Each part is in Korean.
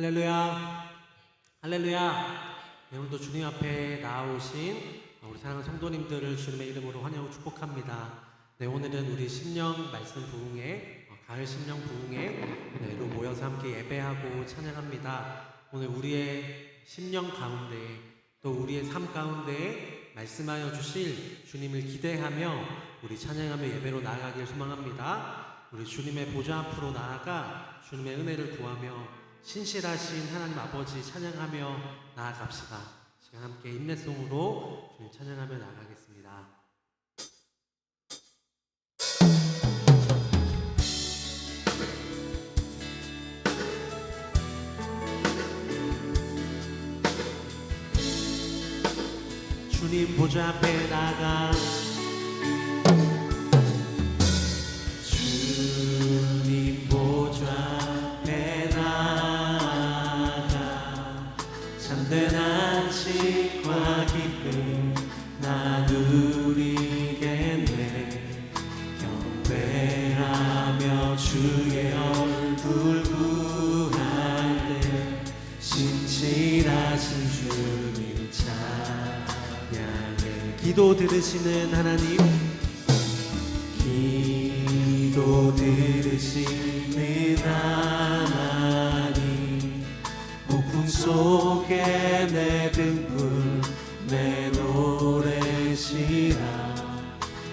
할렐루야, 할렐루야. 네, 오늘도 주님 앞에 나아오신 우리 사랑하는 성도님들을 주님의 이름으로 환영하고 축복합니다. 네, 오늘은 우리 심령 말씀 부흥회, 가을 심령 부흥회로 모여서 함께 예배하고 찬양합니다. 오늘 우리의 심령 가운데 또 우리의 삶 가운데 말씀하여 주실 주님을 기대하며 우리 찬양하며 예배로 나아가길 소망합니다. 우리 주님의 보좌 앞으로 나아가 주님의 은혜를 구하며 신실하신 하나님 아버지 찬양하며 나아갑시다. 시간 함께 인내송으로 주님 찬양하며 나아가겠습니다. 주님 보좌 앞에 나가 주님 보좌 앞에 나가 참된 안식과 기쁨 나누리겠네. 경배하며 주의 얼굴 구할 때 신실하신 주님 찬양해. 기도 들으시는 하나님, 기도 들으시는 하나님, 폭풍 속에 내 등불 내 노래시라.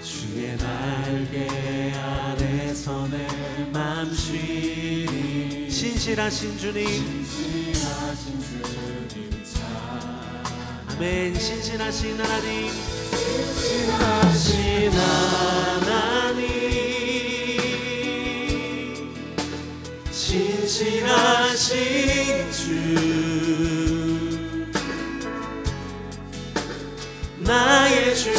주의 날개 아래서 내 맘 쉬리. 신실하신 주님, 신실하신 주님 아멘. 신실하신 하나님, 신실하신 하나님, 신실하신 주 나의 주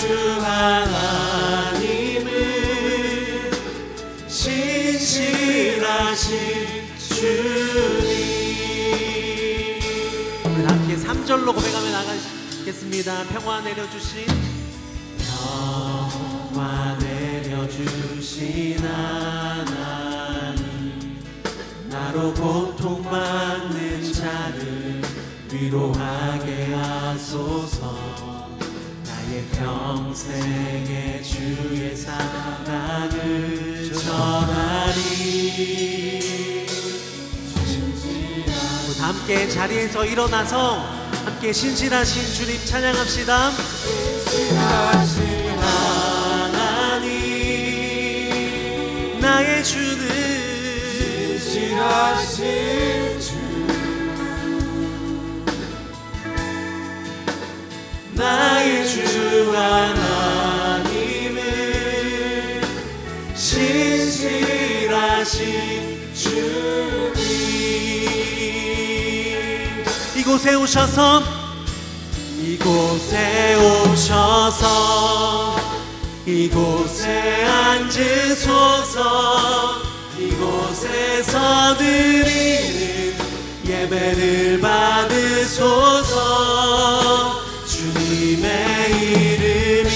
하나님은 신실하신 주님. 우리 함께 3절로 고백하며 나가겠습니다. 평화 내려주신, 평화 내려주신 하나님, 나로 고통받는 자를 위로하게 하소서. 나의 평생의 주의 사랑을 전하리. 다 함께 자리에서 일어나서 함께 신실하신 주님 찬양합시다. 신실하신 하나님, 나의 주는 신실하신 주, 나의 주 하나님은 신실하신 주님. 이곳에 오셔서, 이곳에 오셔서 이곳에 앉으소서. 이곳에서 드리는 예배를 받으소서. 주님의 이름이,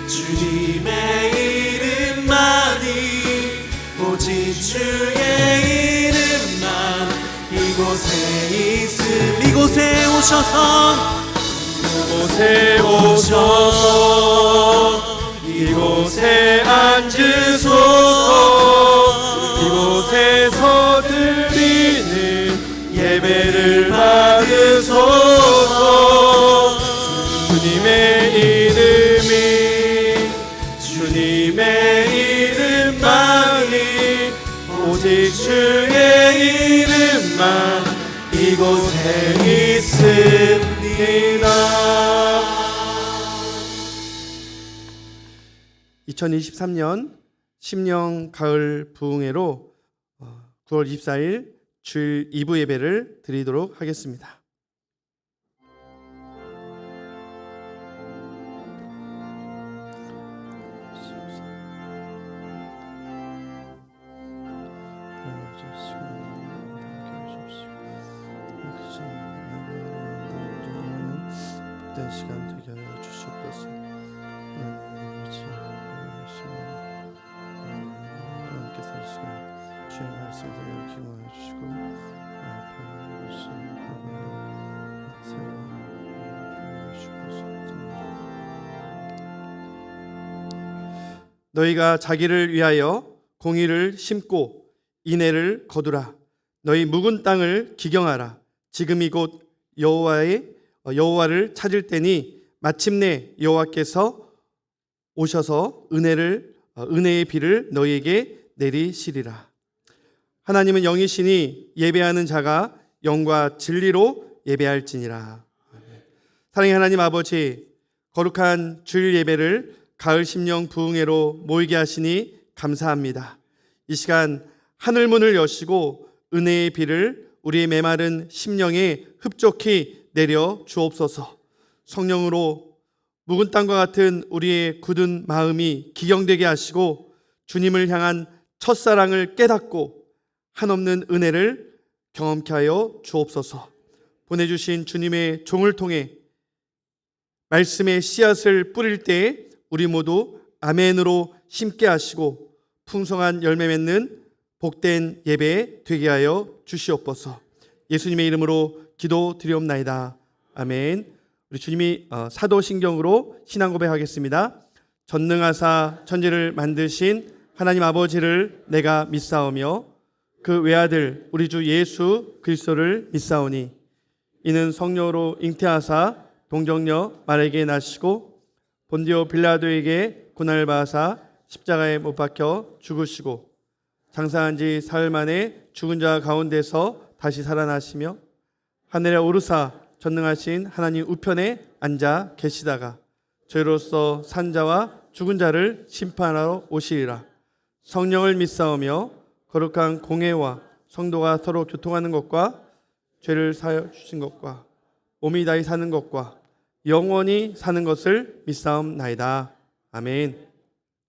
주님의 이름만이, 오직 주의 이름만 이곳에 있음. 이곳에 오셔서, 이곳에 오셔서 이곳에 앉으소서. 이곳에서 드리는 예배를 받으소서. 주님의 이름이, 주님의 이름만이, 오직 주의 이름만 이곳에 있습니다. 2023년 심령 가을 부흥회로 9월 24일 주일 2부 예배를 드리도록 하겠습니다. 시간 되게 하여 주시옵소서. 함께서 이 시간 주의 말씀을 기도하여 주시고 너희가 자기를 위하여 공의를 심고 인애를 거두라. 너희 묵은 땅을 기경하라. 지금이 곧 여호와를 찾을 때니 마침내 여호와께서 오셔서 은혜의 비를 너희에게 내리시리라. 하나님은 영이시니 예배하는 자가 영과 진리로 예배할지니라. 사랑의 하나님 아버지, 거룩한 주일 예배를 가을 심령 부흥회로 모이게 하시니 감사합니다. 이 시간 하늘 문을 여시고 은혜의 비를 우리의 메마른 심령에 흡족히 내려 주옵소서. 성령으로 묵은 땅과 같은 우리의 굳은 마음이 기경되게 하시고 주님을 향한 첫사랑을 깨닫고 한없는 은혜를 경험케 하여 주옵소서. 보내주신 주님의 종을 통해 말씀의 씨앗을 뿌릴 때 우리 모두 아멘으로 심게 하시고 풍성한 열매 맺는 복된 예배 되게 하여 주시옵소서. 예수님의 이름으로 기도드리옵나이다. 아멘. 우리 주님이 사도신경으로 신앙 고백하겠습니다. 전능하사 천지를 만드신 하나님 아버지를 내가 믿사오며 그 외아들 우리 주 예수 그리스도를 믿사오니 이는 성령으로 잉태하사 동정녀 마리아에게 나시고 본디오 빌라도에게 고난을 받으사 십자가에 못 박혀 죽으시고 장사한 지 사흘 만에 죽은 자 가운데서 다시 살아나시며 하늘에 오르사 전능하신 하나님 우편에 앉아 계시다가 저희로서 산 자와 죽은 자를 심판하러 오시리라. 성령을 믿사오며 거룩한 공회와 성도가 서로 교통하는 것과 죄를 사하여 주신 것과 몸이 다시 사는 것과 영원히 사는 것을 믿사옵나이다. 아멘.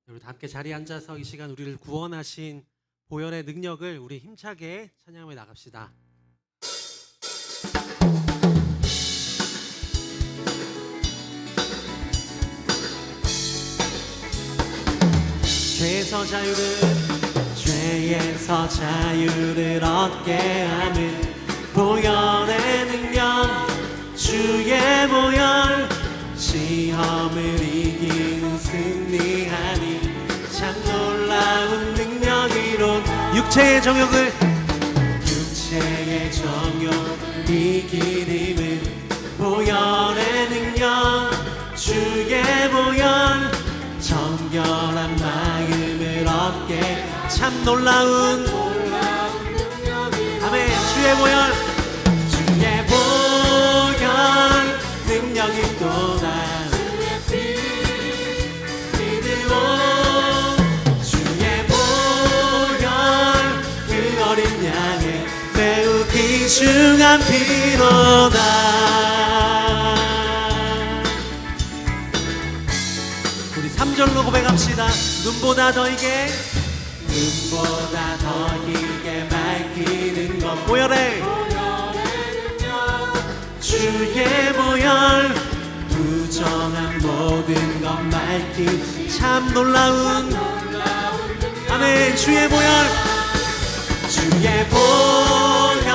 우리 다 함께 자리에 앉아서 이 시간 우리를 구원하신 보혈의 능력을 우리 힘차게 찬양하며 나갑시다. 죄에서 자유를 얻게 하는 보혈의 능력, 주의 보혈, 시험을 이기는 승리하니 참 놀라운 능력이론. 육체의 정욕을 이기림은 보혈의 능력, 주의 보혈, 정결한 마음을 얻게 참 놀라운 아멘. 주의 보혈, 주의 보혈 능력이 또다. 믿으오 주의 보혈, 그 어린 양의 매우 귀중한 피로다. 우리 3절로 고백합시다. 눈보다 더 이게 밝히는 것 보혈의 주의 보혈, 부정한 모든 것 밝히 참 놀라운 아멘. 주의 보혈, 주의 보혈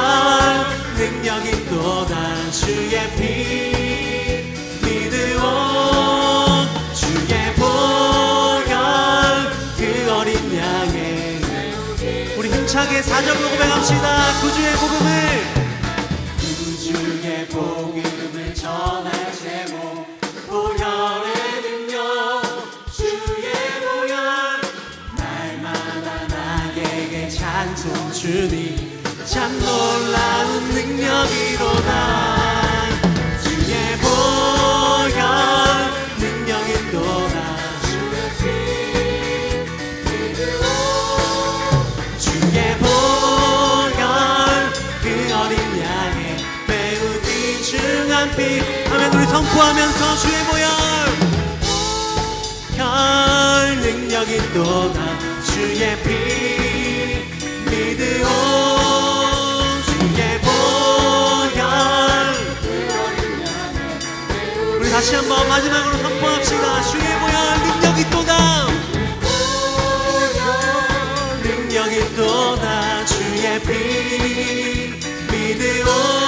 능력이 또다. 주의 피 믿으오 주의 보혈, 그 어린 양의 우리 힘차게 4절로 고백합시다. 구주의 복음을 전할 제목 보혈의 능력, 주의 보혈, 날마다 나에게 찬송 주니 참 놀라운 능력이로다. 주의 보혈 능력이 또다. 주의 보혈, 그 어린 양의 매우 귀중한 피 아멘. 우리 선포하면서 주의 보혈 능력이 또다. 주의 피 믿으오 주의 보혈. 우리 다시 한번 마지막으로 선포합시다. 주의 보혈 능력이 또다. 능력이 또다. 주의 피 믿으오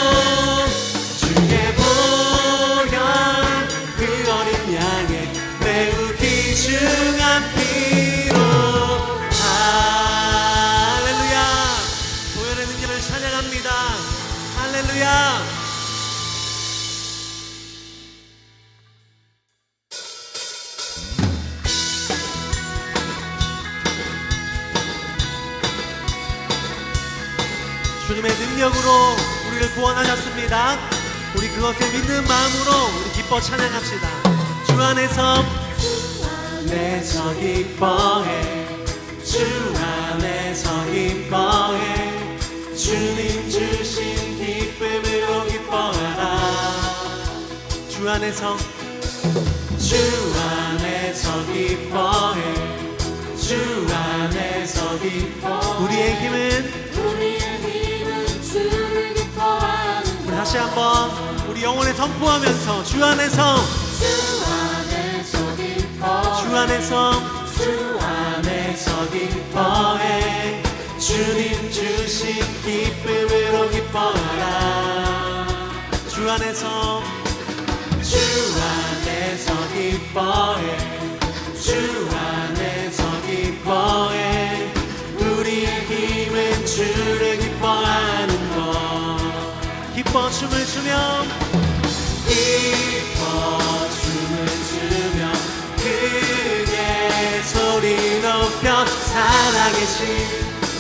주님의 능력으로 우리를 구원하셨습니다. 우리 그것에 믿는 마음으로 우리 기뻐 찬양합시다. 주 안에서 기뻐해, 주 안에서 기뻐해, 주님 주신 기쁨으로 기뻐하라. 주 안에서 기뻐해, 주 안에서 기뻐해. 우리의 힘은 주를 기뻐하는 것. 다시 한번 우리 영혼에 선포하면서 주 안에서 기뻐해, 주 안에서 기뻐해, 주님 주신 기쁨으로 기뻐하라. 주 안에서 기뻐해, 주 안에서 기뻐해, 우리의 힘은 주를 기뻐하는 것. 기뻐 춤을 추며, 기뻐 춤을 추며, 크게 소리 높여 살아계신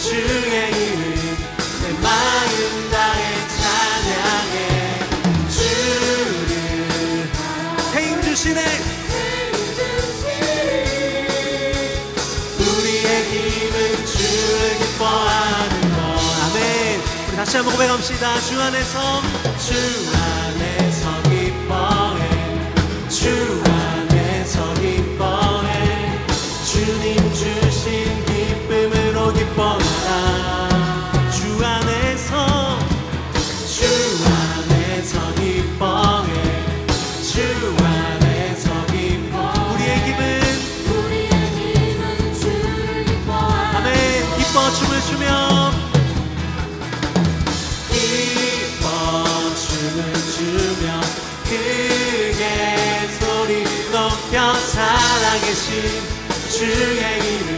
주의 이름 내 마음 다해 찬양해. 주를 새 힘 주시네. 우리의 힘은 주를 기뻐하는 것. 아멘. 우리 다시 한번 고백합시다. 주 안에서 기뻐해, 주 안에서 기뻐해, 주님 주신 기쁨으로 기뻐하라. 주 안에서 기뻐해, 주 안에서 기뻐해. 우리의 힘은 주를 기뻐하라. 아멘. 기뻐 춤을 추며, 기뻐 춤을 추며, 크게 소리 높여 살아계신 주의 이름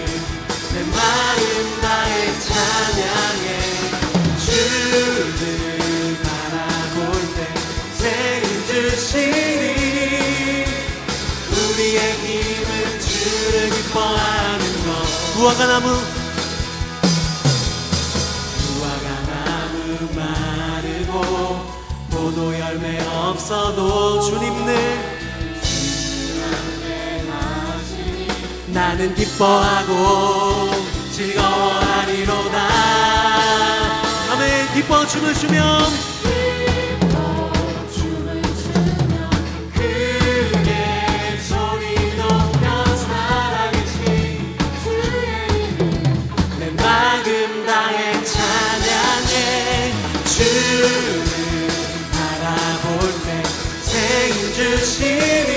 내 마음 다해 찬양해. 주를 바라볼 때 새 힘 주시니 우리의 힘은 주를 기뻐하는 것. 무화과 나무 마르고 포도 열매 없어도 주님을 나는 기뻐하고 즐거워하리로다. 아멘. 기뻐 춤을 추며, 크게 소리 높여 살아계신 주의 이름 내 마음 다해 찬양해. 주를 바라볼 때 새 힘 주시니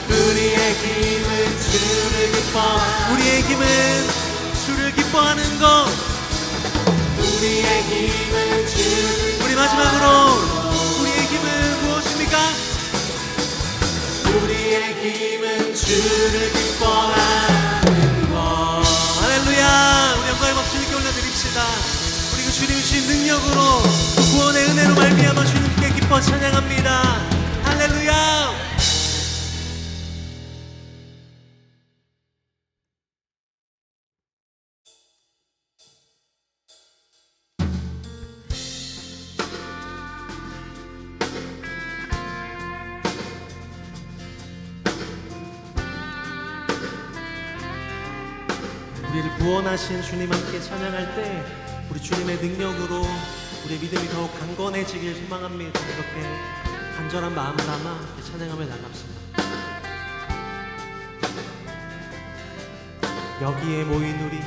우리의 힘은 주를 기뻐. 우리의 힘은 주를 기뻐하는 것. 우리의 힘은 주. 우리 마지막으로 우리의 힘은 무엇입니까? 우리의 힘은 주를 기뻐하는 것. 할렐루야. 우리 영광의 박수 주님께 올려드립시다. 우리 그 주님 주신 능력으로 구원의 은혜로 말미암아 주님께 기뻐 찬양합니다. 할렐루야. 우리를 구원하신 주님 함께 찬양할 때 우리 주님의 능력으로 우리의 믿음이 더욱 강건해지길 소망합니다. 이렇게 간절한 마음 담아 찬양하며 나갑시다. 여기에 모인 우리,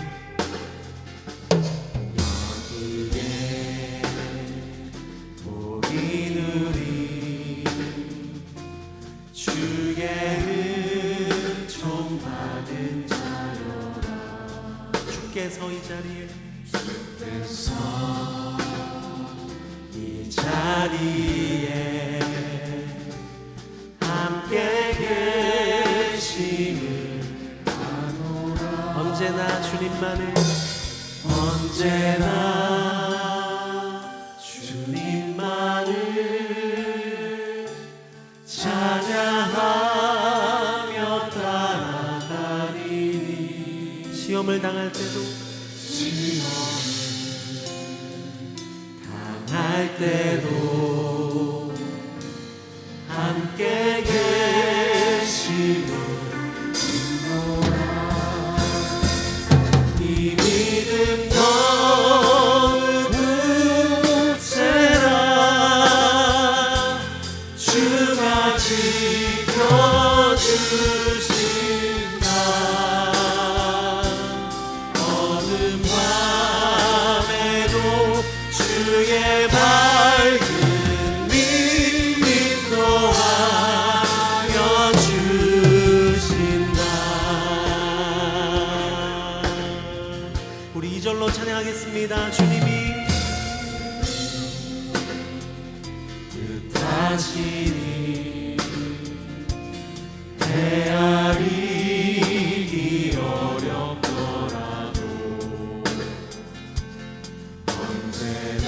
여기에 모인 우리, 주의 은총 받은 자여라. 주께서 이 자리에, 주께서 이 자리에 함께 계심을 아노라. 언제나 주님만을, 언제나 주님만을 찬양하며 따라가리니. 시험을 당할 때도, 시험을 때도 함께 계시는 이 믿음 더욱 굳세라 주가 지켜주신다 어느 밤에도 주의 밝은 빛 인도하여 주신다. 우리 2절로 찬양하겠습니다. 주님이 뜻하시니 헤아리기 어렵더라도 언제나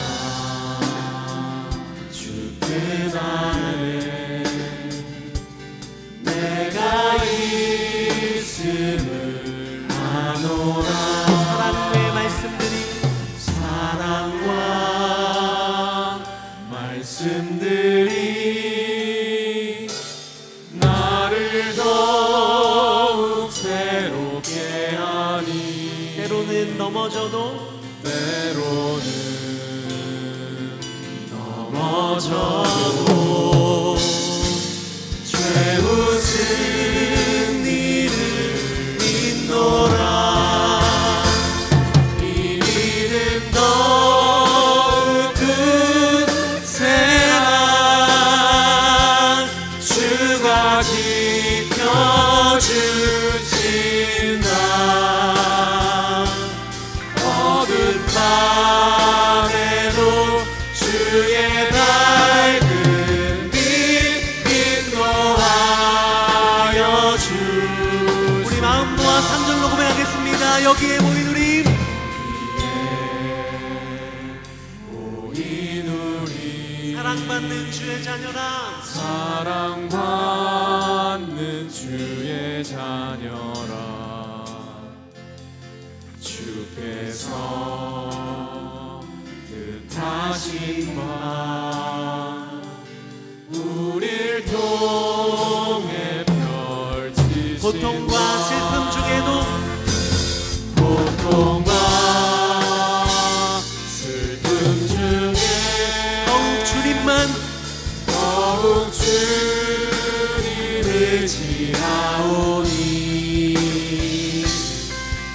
주 뜻 안에 내가 있음을 아노라. 사랑의 말씀들이 사랑과 말씀들이 나를 더욱 새롭게 하니 때로는 넘어져도 죄웃은 이를 믿노라. 이 믿음 더욱 굳세라 주가 지켜주신다 어두운 밤에도 주의 밝은 빛 인도하여 주. 우리 마음 모아 3절로 고백하겠습니다. 여기에 모인 우리 사랑받는 주의 자녀라. 사랑받는 주의 자녀라 주께서 뜻하신 바 우릴 통해 펼치신 고통과 슬픔 중에도 고통과 슬픔 중에 더욱 주님만 더욱 주님을 지나오니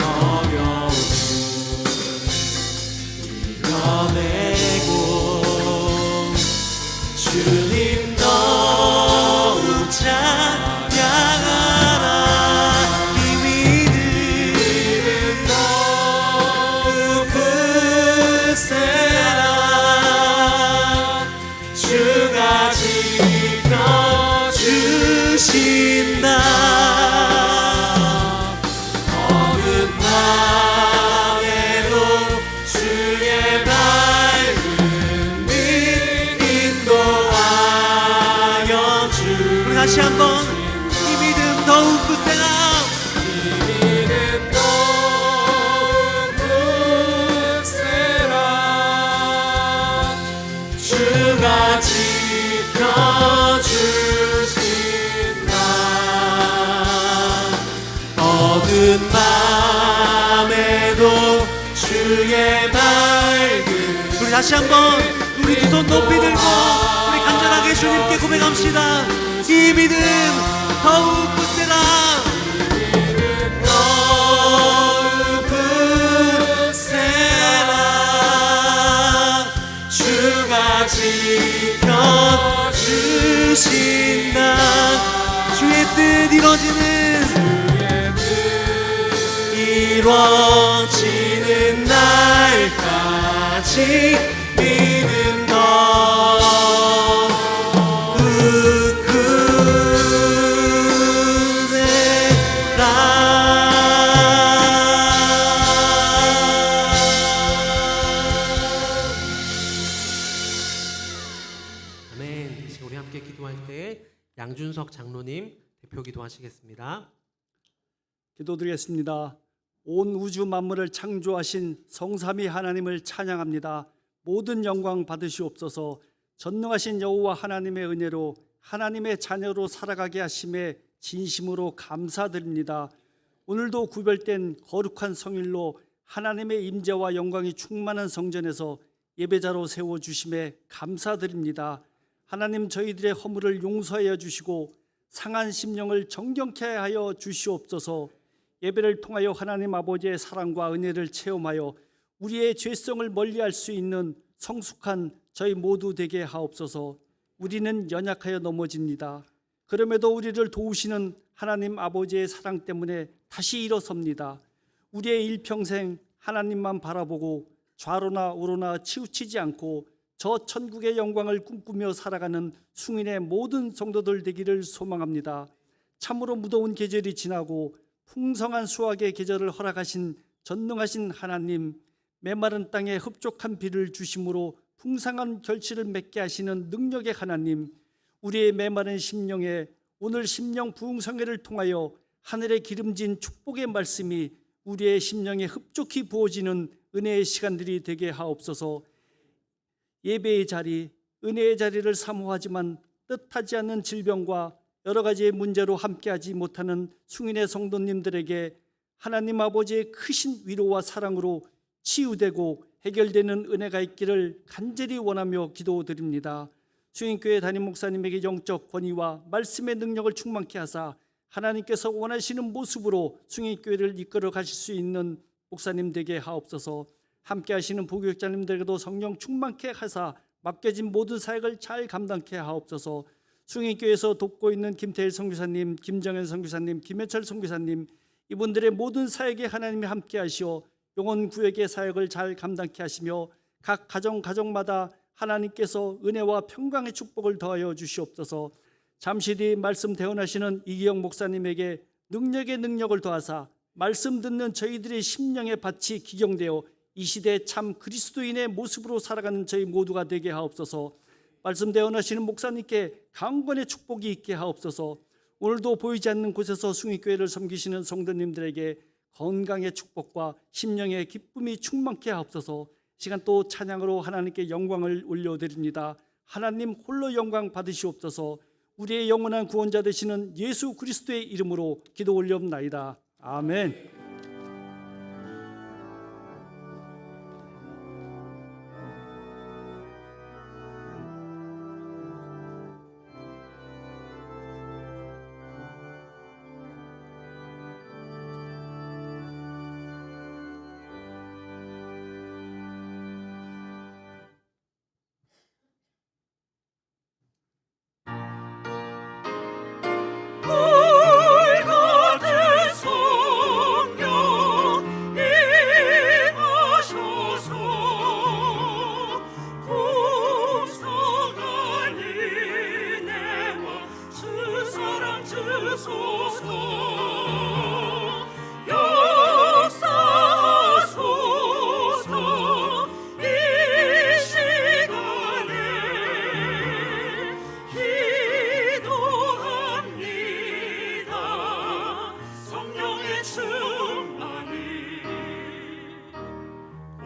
어려움 이겨내고 주님 더욱 찬양하라. 이 믿음 더욱 굳세라 주가 지켜주신다 어느 밤에도 주의 밝은 빛 인도하여 주. 우리 다시 한번 이 믿음 더욱 굳세라 이 믿음 더욱 굳세라 주가 지켜주신다 어두운 밤에도 주의 밝은. 우리 다시 한번 우리 두 손 높이 들고 우리 간절하게 주님께 고백합시다. 이 믿음 더욱 굳세라 더욱 굳세라 주가 지켜주신다 주의 뜻 이루어지는 이루어지는 날까지 믿음 더욱 굳세라. 아멘. 우리 함께 기도할 때 양준석 장로님 대표 기도하시겠습니다. 기도드리겠습니다. 온 우주 만물을 창조하신 성삼위 하나님을 찬양합니다. 모든 영광 받으시옵소서. 전능하신 여호와 하나님의 은혜로 하나님의 자녀로 살아가게 하심에 진심으로 감사드립니다. 오늘도 구별된 거룩한 성일로 하나님의 임재와 영광이 충만한 성전에서 예배자로 세워주심에 감사드립니다. 하나님, 저희들의 허물을 용서하여 주시고 상한 심령을 정경케 하여 주시옵소서. 예배를 통하여 하나님 아버지의 사랑과 은혜를 체험하여 우리의 죄성을 멀리할 수 있는 성숙한 저희 모두 되게 하옵소서. 우리는 연약하여 넘어집니다. 그럼에도 우리를 도우시는 하나님 아버지의 사랑 때문에 다시 일어섭니다. 우리의 일평생 하나님만 바라보고 좌로나 우로나 치우치지 않고 저 천국의 영광을 꿈꾸며 살아가는 승인의 모든 성도들 되기를 소망합니다. 참으로 무더운 계절이 지나고 풍성한 수확의 계절을 허락하신 전능하신 하나님, 메마른 땅에 흡족한 비를 주심으로 풍성한 결실을 맺게 하시는 능력의 하나님, 우리의 메마른 심령에 오늘 심령 부흥성회를 통하여 하늘에 기름진 축복의 말씀이 우리의 심령에 흡족히 부어지는 은혜의 시간들이 되게 하옵소서. 예배의 자리, 은혜의 자리를 사모하지만 뜻하지 않는 질병과 여러 가지의 문제로 함께하지 못하는 승인의 성도님들에게 하나님 아버지의 크신 위로와 사랑으로 치유되고 해결되는 은혜가 있기를 간절히 원하며 기도드립니다. 승인교회 담임 목사님에게 영적 권위와 말씀의 능력을 충만케 하사 하나님께서 원하시는 모습으로 승인교회를 이끌어 가실 수 있는 목사님 되게 하옵소서. 함께 하시는 부교육자님들에게도 성령 충만케 하사 맡겨진 모든 사역을 잘 감당케 하옵소서. 승인교회에서 돕고 있는 김태일 선교사님, 김정현 선교사님, 김해철 선교사님, 이분들의 모든 사역에 하나님이 함께 하시어 영혼구역의 사역을 잘 감당케 하시며 각 가정마다 하나님께서 은혜와 평강의 축복을 더하여 주시옵소서. 잠시 뒤 말씀 대언하시는 이기영 목사님에게 능력의 능력을 더하사 말씀 듣는 저희들의 심령의 밭이 기경되어 이 시대 참 그리스도인의 모습으로 살아가는 저희 모두가 되게 하옵소서. 말씀 대언하시는 목사님께 강건의 축복이 있게 하옵소서. 오늘도 보이지 않는 곳에서 숭의교회를 섬기시는 성도님들에게 건강의 축복과 심령의 기쁨이 충만케 하옵소서. 시간 또 찬양으로 하나님께 영광을 올려드립니다. 하나님 홀로 영광 받으시옵소서. 우리의 영원한 구원자 되시는 예수 그리스도의 이름으로 기도 올려옵나이다. 아멘.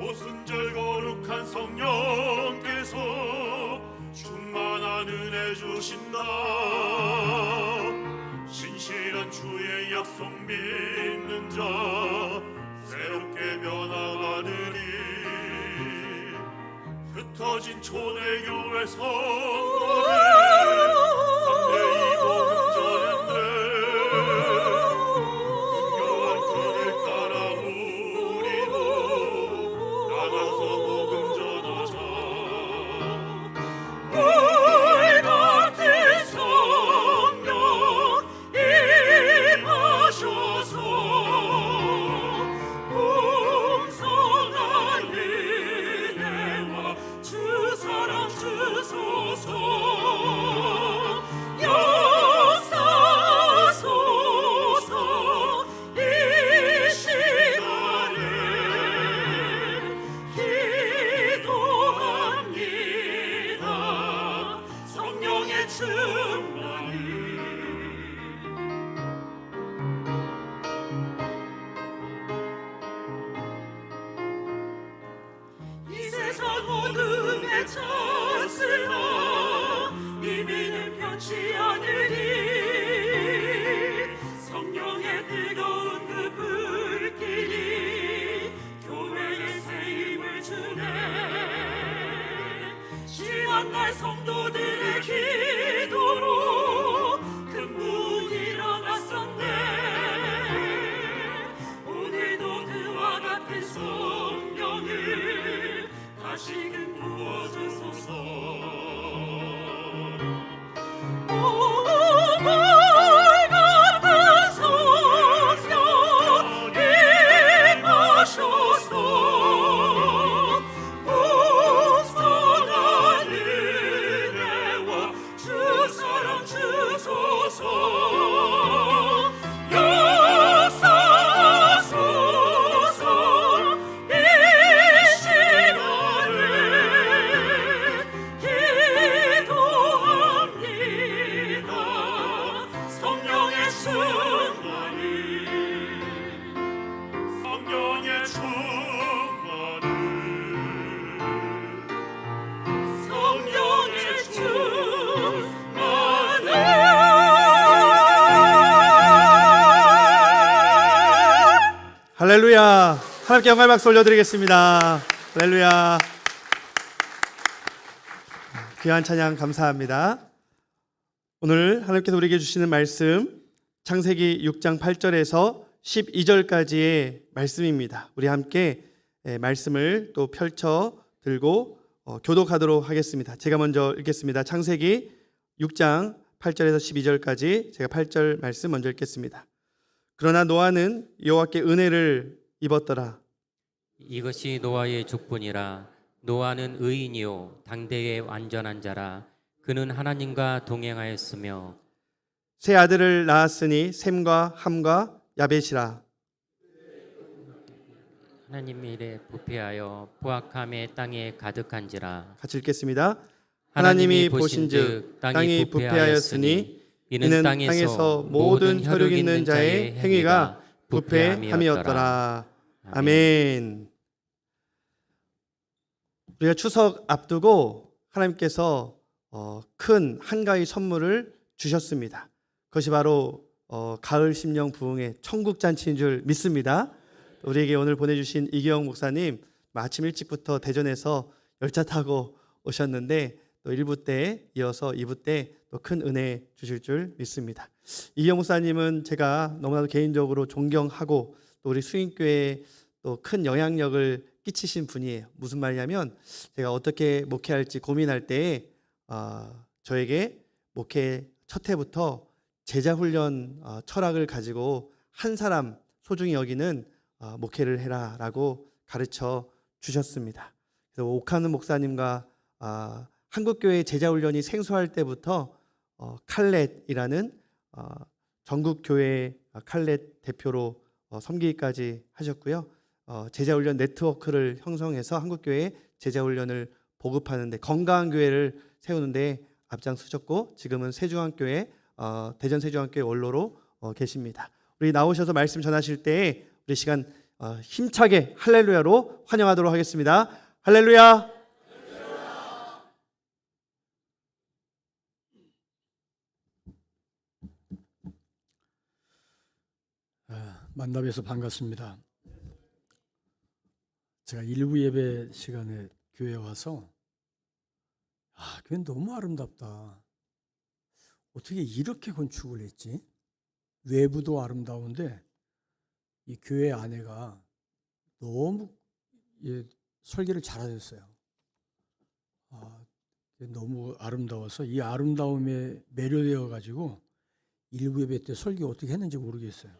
오순절 거룩한 성령께서 충만한 은혜 주신다. 신실한 주의 약속 믿는 자 새롭게 변화가느니 흩어진 초대교회 성도들 담대히 복음 전했네. 순교한 그를 따라 우리도 나가서 복음 전하자. 물 같은 성령 임하셔서 풍성한 은혜와 주 사랑 주소서. 변치 않으리. 성령의 뜨거운 그 불길이 교회에 새 힘을 주네. 지난날 성도들의 기도로 큰 부흥이 일어났었네. 오늘도 그와 같은 성령을 다시금 부어주소서. 오물 같은 성령 임하소서. 풍성한 은혜와 주 사랑 주소서. 역사하소서. 이 시간을 기도합니다. 성령의 충만을, 성령의 충만을, 성령의 충만을. 할렐루야. 하나님께 영광의 박수 올려드리겠습니다. 할렐루야. 귀한 찬양 감사합니다. 오늘 하나님께서 우리에게 주시는 말씀 창세기 6장 8절에서 12절까지의 말씀입니다. 우리 함께 말씀을 또 펼쳐 들고 교독하도록 하겠습니다. 제가 먼저 읽겠습니다. 창세기 6장 8절에서 12절까지 제가 8절 말씀 먼저 읽겠습니다. 그러나 노아는 여호와께 은혜를 입었더라. 이것이 노아의 족분이라. 노아는 의인이요 당대의 완전한 자라. 그는 하나님과 동행하였으며 세 아들을 낳았으니 셈과 함과 야벳이라. 하나님 일에 부패하여 부악함에 땅에 가득한지라. 같이 읽겠습니다. 하나님이 보신즉 땅이 부패하였으니 이는 땅에서 모든 혈육 있는 자의 행위가 부패함이었더라. 아멘. 우리가 추석 앞두고 하나님께서 큰 한가위 선물을 주셨습니다. 그것이 바로 가을 심령 부흥의 천국 잔치인 줄 믿습니다. 우리에게 오늘 보내주신 이기영 목사님 아침 일찍부터 대전에서 열차 타고 오셨는데 또 1부 때 이어서 2부 때 또 큰 은혜 주실 줄 믿습니다. 이기영 목사님은 제가 너무나도 개인적으로 존경하고 또 우리 수인교회에 또 큰 영향력을 끼치신 분이에요. 무슨 말이냐면 제가 어떻게 목회할지 고민할 때에 저에게 목회 첫 해부터 제자훈련 철학을 가지고 한 사람 소중히 여기는 목회를 해라라고 가르쳐 주셨습니다. 그래서 옥하는 목사님과 한국교회 제자훈련이 생소할 때부터 칼렛이라는 전국교회 칼렛 대표로 섬기기까지 하셨고요. 제자훈련 네트워크를 형성해서 한국교회 제자훈련을 보급하는데 건강한 교회를 세우는데 앞장서셨고 지금은 세중앙교회 대전 세중앙교회 원로로 계십니다. 우리 나오셔서 말씀 전하실 때 우리 시간 힘차게 할렐루야로 환영하도록 하겠습니다. 할렐루야. 만나뵈서 반갑습니다. 제가 일부 예배 시간에 교회에 와서 교회 너무 아름답다. 어떻게 이렇게 건축을 했지? 외부도 아름다운데 이 교회 안에가 너무 설계를 잘하셨어요. 너무 아름다워서 이 아름다움에 매료되어 가지고 일부 예배 때 설교 어떻게 했는지 모르겠어요.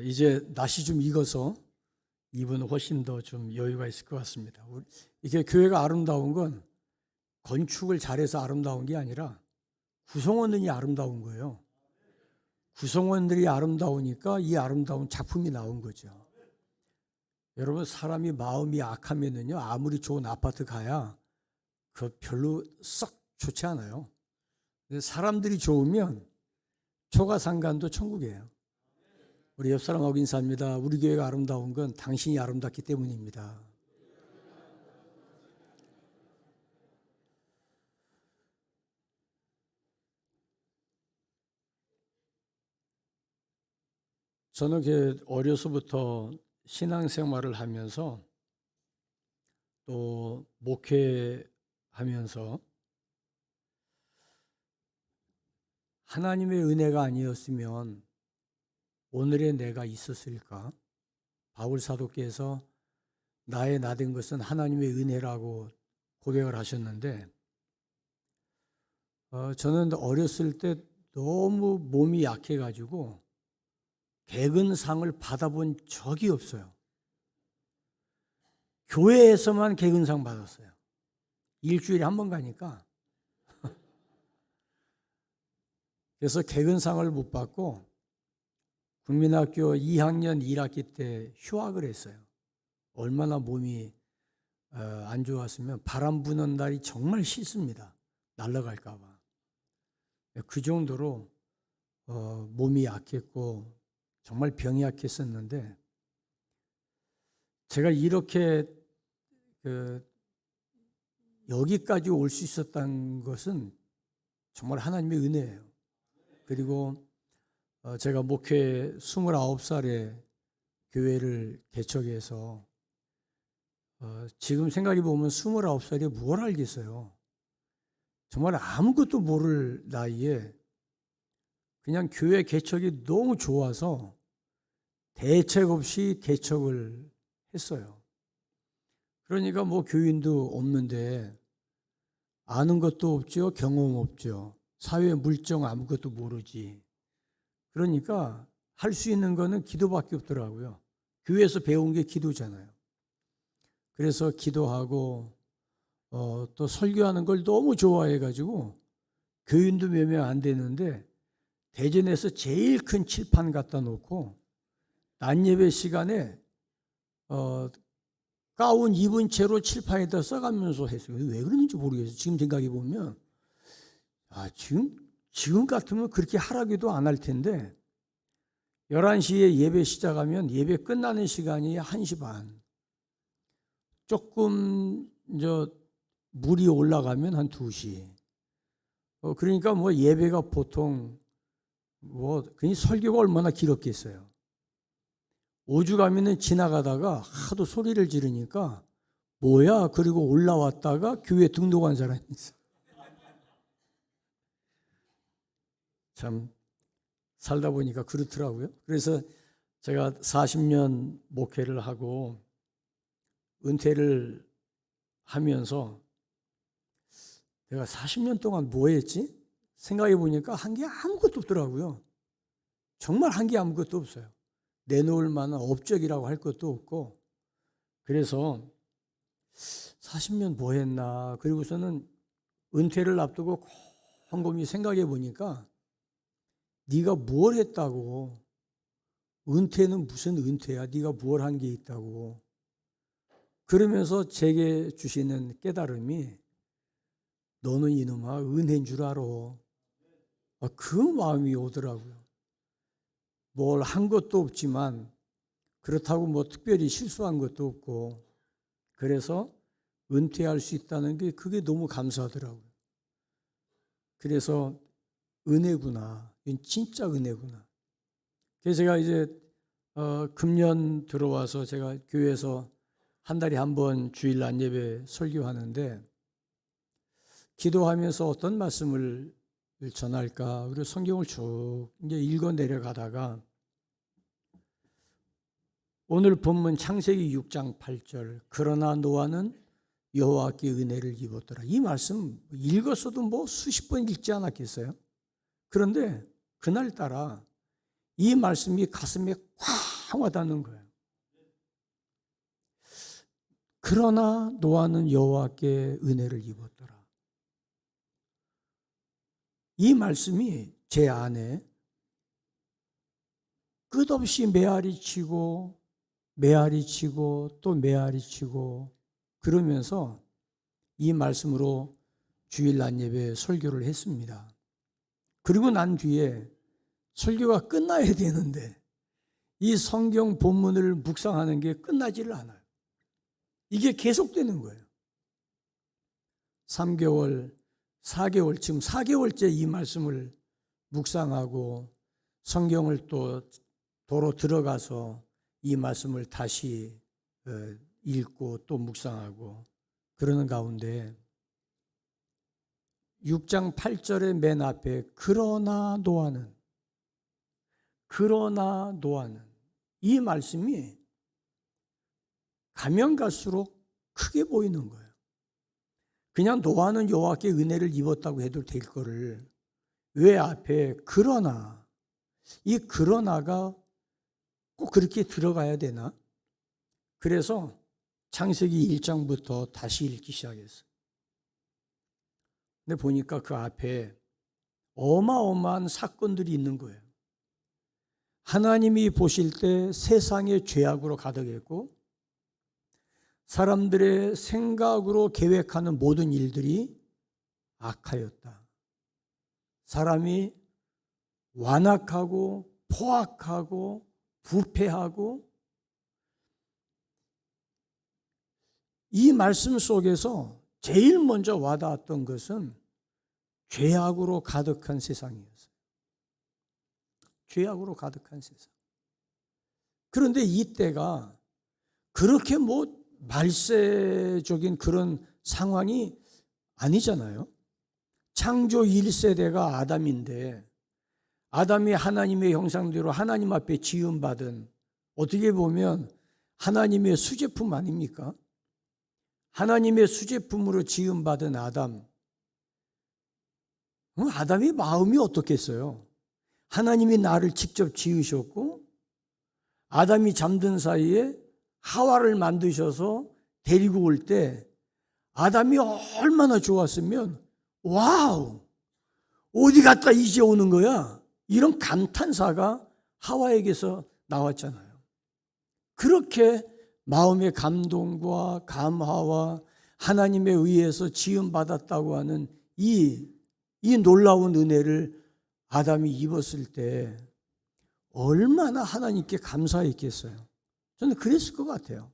이제 날씨 좀 익어서 이분은 훨씬 더 좀 여유가 있을 것 같습니다. 이게 교회가 아름다운 건 건축을 잘해서 아름다운 게 아니라 구성원들이 아름다운 거예요. 구성원들이 아름다우니까 이 아름다운 작품이 나온 거죠. 여러분, 사람이 마음이 악하면은요, 아무리 좋은 아파트 가야 그 별로 썩 좋지 않아요. 근데 사람들이 좋으면 초가상간도 천국이에요. 우리 옆 사람하고 인사합니다. 우리 교회가 아름다운 건 당신이 아름답기 때문입니다. 저는 이렇게 어려서부터 신앙생활을 하면서 또 목회하면서 하나님의 은혜가 아니었으면 오늘의 내가 있었을까? 바울 사도께서 나의 나 된 것은 하나님의 은혜라고 고백을 하셨는데 저는 어렸을 때 너무 몸이 약해가지고 개근상을 받아본 적이 없어요. 교회에서만 개근상 받았어요. 일주일에 한 번 가니까. 그래서 개근상을 못 받고 국민학교 2학년 1학기 때 휴학을 했어요. 얼마나 몸이 안 좋았으면 바람 부는 날이 정말 싫습니다. 날아갈까 봐. 그 정도로 몸이 약했고 정말 병이 약했었는데 제가 이렇게 여기까지 올 수 있었던 것은 정말 하나님의 은혜예요. 그리고 제가 목회 29살에 교회를 개척해서 지금 생각해 보면 29살에 뭘 알겠어요. 정말 아무것도 모를 나이에 그냥 교회 개척이 너무 좋아서 대책 없이 개척을 했어요. 그러니까 뭐 교인도 없는데 아는 것도 없죠. 경험 없죠. 사회 물정 아무것도 모르지. 그러니까 할 수 있는 거는 기도밖에 없더라고요. 교회에서 배운 게 기도잖아요. 그래서 기도하고 또 설교하는 걸 너무 좋아해가지고 교인도 몇 명 안 되는데 대전에서 제일 큰 칠판 갖다 놓고 낮 예배 시간에 가운 입은 채로 칠판에다 써가면서 했어요. 왜 그러는지 모르겠어요. 지금 생각해 보면 지금 같으면 그렇게 하라고도 안 할 텐데 11시에 예배 시작하면 예배 끝나는 시간이 1시 반. 조금 물이 올라가면 한 2시. 그러니까 뭐 예배가 보통 그냥 설교가 얼마나 길었겠어요. 오죽하면은 지나가다가 하도 소리를 지르니까 뭐야? 그리고 올라왔다가 교회 등록한 사람이 있어. 참 살다 보니까 그렇더라고요. 그래서 제가 40년 목회를 하고 은퇴를 하면서 내가 40년 동안 뭐 했지? 생각해 보니까 한 게 아무것도 없더라고요. 정말 한 게 아무것도 없어요. 내놓을 만한 업적이라고 할 것도 없고. 그래서 40년 뭐 했나. 그리고서는 은퇴를 앞두고 곰곰이 생각해 보니까 네가 뭘 했다고. 은퇴는 무슨 은퇴야. 네가 뭘 한 게 있다고. 그러면서 제게 주시는 깨달음이 너는 이놈아 은혜인 줄 알아. 그 마음이 오더라고요. 뭘 한 것도 없지만 그렇다고 뭐 특별히 실수한 것도 없고 그래서 은퇴할 수 있다는 게 그게 너무 감사하더라고요. 그래서 은혜구나. 이건 진짜 은혜구나. 그래서 제가 이제 금년 들어와서 제가 교회에서 한 달에 한 번 주일 낮 예배 설교하는데 기도하면서 어떤 말씀을 전할까? 그리고 성경을 쭉 이제 읽어 내려가다가 오늘 본문 창세기 6장 8절 그러나 노아는 여호와께 은혜를 입었더라. 이 말씀 읽었어도 뭐 수십 번 읽지 않았겠어요? 그런데 그날따라 이 말씀이 가슴에 쾅 와닿는 거예요. 그러나 노아는 여호와께 은혜를 입었더라. 이 말씀이 제 안에 끝없이 메아리 치고 또 메아리 치고 그러면서 이 말씀으로 주일 낮 예배 설교를 했습니다. 그리고 난 뒤에 설교가 끝나야 되는데 이 성경 본문을 묵상하는 게 끝나지를 않아요. 이게 계속되는 거예요. 3개월, 4개월, 지금 4개월째 이 말씀을 묵상하고 성경을 또 도로 들어가서 이 말씀을 다시 읽고 또 묵상하고 그러는 가운데 6장 8절의 맨 앞에 그러나 노아는 이 말씀이 가면 갈수록 크게 보이는 거예요. 그냥 노아는 여호와께 은혜를 입었다고 해도 될 거를 왜 앞에 그러나, 이 그러나가 꼭 그렇게 들어가야 되나? 그래서 창세기 1장부터 다시 읽기 시작했어요. 근데 보니까 그 앞에 어마어마한 사건들이 있는 거예요. 하나님이 보실 때 세상의 죄악으로 가득했고 사람들의 생각으로 계획하는 모든 일들이 악하였다. 사람이 완악하고 포악하고 부패하고, 이 말씀 속에서 제일 먼저 와닿았던 것은 죄악으로 가득한 세상이었어요. 죄악으로 가득한 세상. 그런데 이때가 그렇게 말세적인 그런 상황이 아니잖아요. 창조 1세대가 아담인데, 아담이 하나님의 형상대로 하나님 앞에 지음받은, 어떻게 보면 하나님의 수제품 아닙니까? 하나님의 수제품으로 지음받은 아담. 아담의 마음이 어떻겠어요? 하나님이 나를 직접 지으셨고 아담이 잠든 사이에 하와를 만드셔서 데리고 올 때 아담이 얼마나 좋았으면 와우, 어디 갔다 이제 오는 거야? 이런 감탄사가 하와에게서 나왔잖아요. 그렇게 마음의 감동과 감화와 하나님에 의해서 지음받았다고 하는 이 놀라운 은혜를 아담이 입었을 때 얼마나 하나님께 감사했겠어요. 저는 그랬을 것 같아요.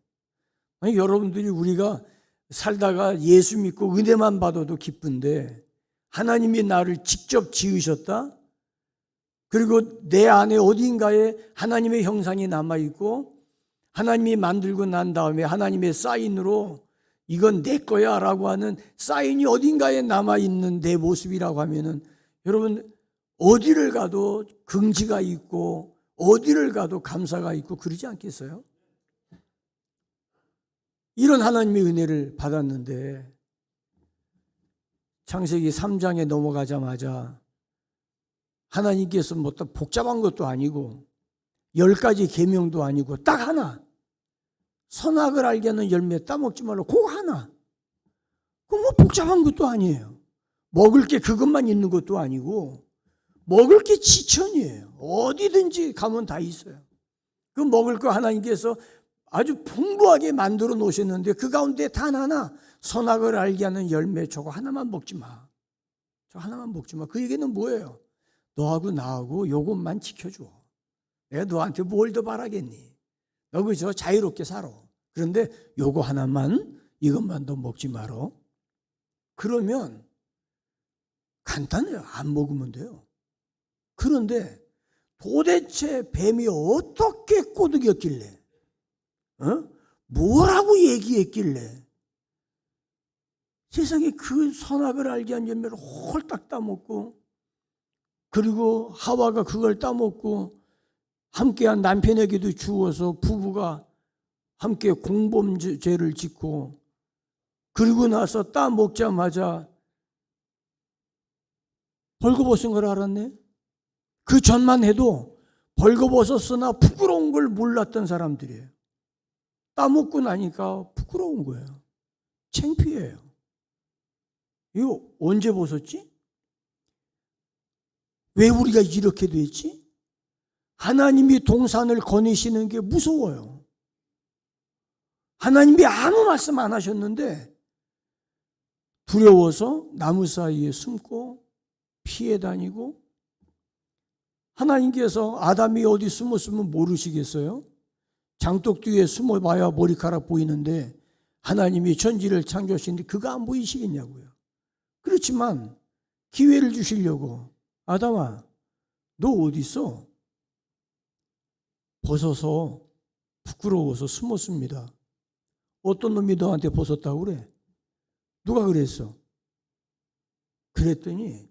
아니, 여러분들이 우리가 살다가 예수 믿고 은혜만 받아도 기쁜데 하나님이 나를 직접 지으셨다? 그리고 내 안에 어딘가에 하나님의 형상이 남아있고 하나님이 만들고 난 다음에 하나님의 사인으로 이건 내 거야 라고 하는 사인이 어딘가에 남아있는 내 모습이라고 하면은 여러분 어디를 가도 긍지가 있고 어디를 가도 감사가 있고 그러지 않겠어요? 이런 하나님의 은혜를 받았는데 창세기 3장에 넘어가자마자 하나님께서 또 복잡한 것도 아니고 10가지 계명도 아니고 딱 하나, 선악을 알게 하는 열매 따먹지 말라, 그거 하나. 그거 복잡한 것도 아니에요. 먹을 게 그것만 있는 것도 아니고 먹을 게 지천이에요. 어디든지 가면 다 있어요. 그 먹을 거 하나님께서 아주 풍부하게 만들어 놓으셨는데 그 가운데 단 하나, 선악을 알게 하는 열매 저거 하나만 먹지 마. 저 하나만 먹지 마. 그 얘기는 뭐예요? 너하고 나하고 요것만 지켜줘. 내가 너한테 뭘 더 바라겠니? 너 그저 자유롭게 살아. 그런데 요거 하나만, 이것만 더 먹지 말어. 그러면 간단해요. 안 먹으면 돼요. 그런데 도대체 뱀이 어떻게 꼬드겼길래, 뭐라고 얘기했길래 세상에 그 선악을 알게 한 열매를 홀딱 따먹고, 그리고 하와가 그걸 따먹고 함께한 남편에게도 주어서 부부가 함께 공범죄를 짓고, 그리고 나서 따먹자마자 벌거벗은 걸 알았네. 그 전만 해도 벌거벗었으나 부끄러운 걸 몰랐던 사람들이에요. 따먹고 나니까 부끄러운 거예요. 창피해요. 이거 언제 벗었지? 왜 우리가 이렇게 됐지? 하나님이 동산을 거니시는 게 무서워요. 하나님이 아무 말씀 안 하셨는데 두려워서 나무 사이에 숨고 피해 다니고, 하나님께서 아담이 어디 숨었으면 모르시겠어요? 장독 뒤에 숨어봐야 머리카락 보이는데 하나님이 천지를 창조하시는데 그거 안 보이시겠냐고요. 그렇지만 기회를 주시려고, 아담아 너 어디 있어? 벗어서 부끄러워서 숨었습니다. 어떤 놈이 너한테 벗었다고 그래? 누가 그랬어? 그랬더니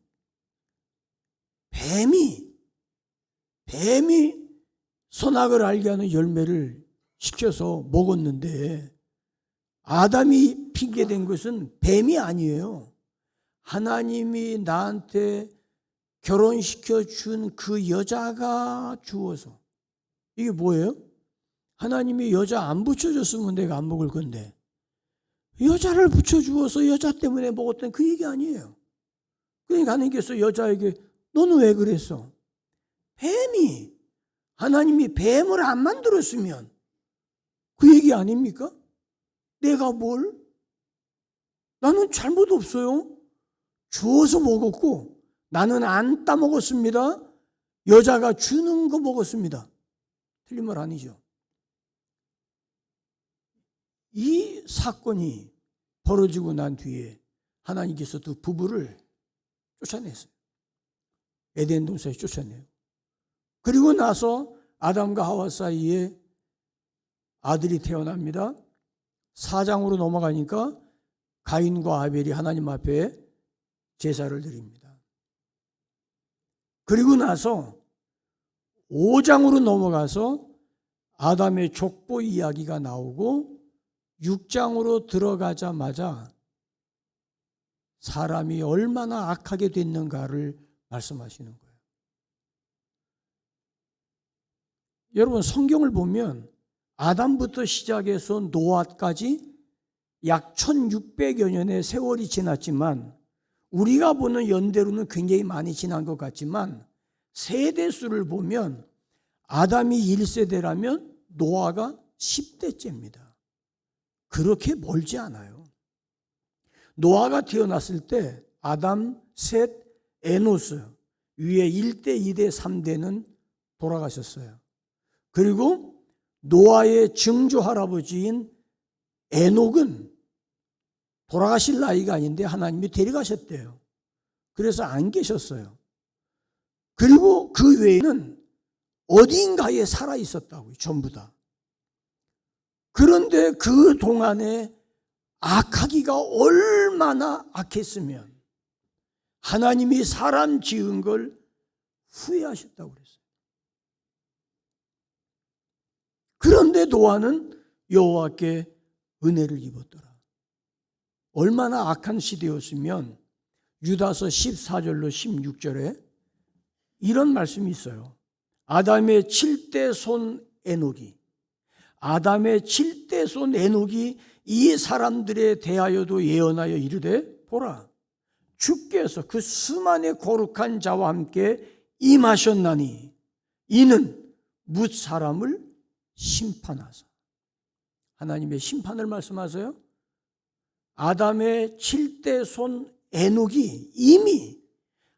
뱀이 선악을 알게 하는 열매를 시켜서 먹었는데, 아담이 핑계댄 것은 뱀이 아니에요. 하나님이 나한테 결혼시켜 준 그 여자가 주어서. 이게 뭐예요? 하나님이 여자 안 붙여줬으면 내가 안 먹을 건데, 여자를 붙여주어서 여자 때문에 먹었던 그 얘기 아니에요. 그러니까 하나님께서 여자에게 너는 왜 그랬어? 하나님이 뱀을 안 만들었으면 그 얘기 아닙니까? 내가 뭘? 나는 잘못 없어요. 주어서 먹었고 나는 안 따먹었습니다. 여자가 주는 거 먹었습니다. 틀린 말 아니죠. 이 사건이 벌어지고 난 뒤에 하나님께서 두 부부를 쫓아냈어요. 에덴 동산에 쫓아내요. 그리고 나서 아담과 하와 사이에 아들이 태어납니다. 4장으로 넘어가니까 가인과 아벨이 하나님 앞에 제사를 드립니다. 그리고 나서 5장으로 넘어가서 아담의 족보 이야기가 나오고 6장으로 들어가자마자 사람이 얼마나 악하게 됐는가를 말씀하시는 거예요. 여러분, 성경을 보면 아담부터 시작해서 노아까지 약 1600여 년의 세월이 지났지만, 우리가 보는 연대로는 굉장히 많이 지난 것 같지만 세대수를 보면 아담이 1세대라면 노아가 10대째입니다. 그렇게 멀지 않아요. 노아가 태어났을 때 아담, 셋, 에노스 위에 1대, 2대, 3대는 돌아가셨어요. 그리고 노아의 증조 할아버지인 에녹은 돌아가실 나이가 아닌데 하나님이 데려가셨대요. 그래서 안 계셨어요. 그리고 그 외에는 어딘가에 살아 있었다고요. 전부 다. 그런데 그 동안에 악하기가 얼마나 악했으면 하나님이 사람 지은 걸 후회하셨다고 그랬어요. 그런데 노아는 여호와께 은혜를 입었더라. 얼마나 악한 시대였으면 유다서 14절로 16절에 이런 말씀이 있어요. 아담의 7대 손 에녹이, 아담의 7대 손 에녹이 이 사람들에 대하여도 예언하여 이르되, 보라, 주께서 그 수만의 거룩한 자와 함께 임하셨나니 이는 뭇 사람을 심판하사. 하나님의 심판을 말씀하세요. 아담의 7대 손 에녹이 이미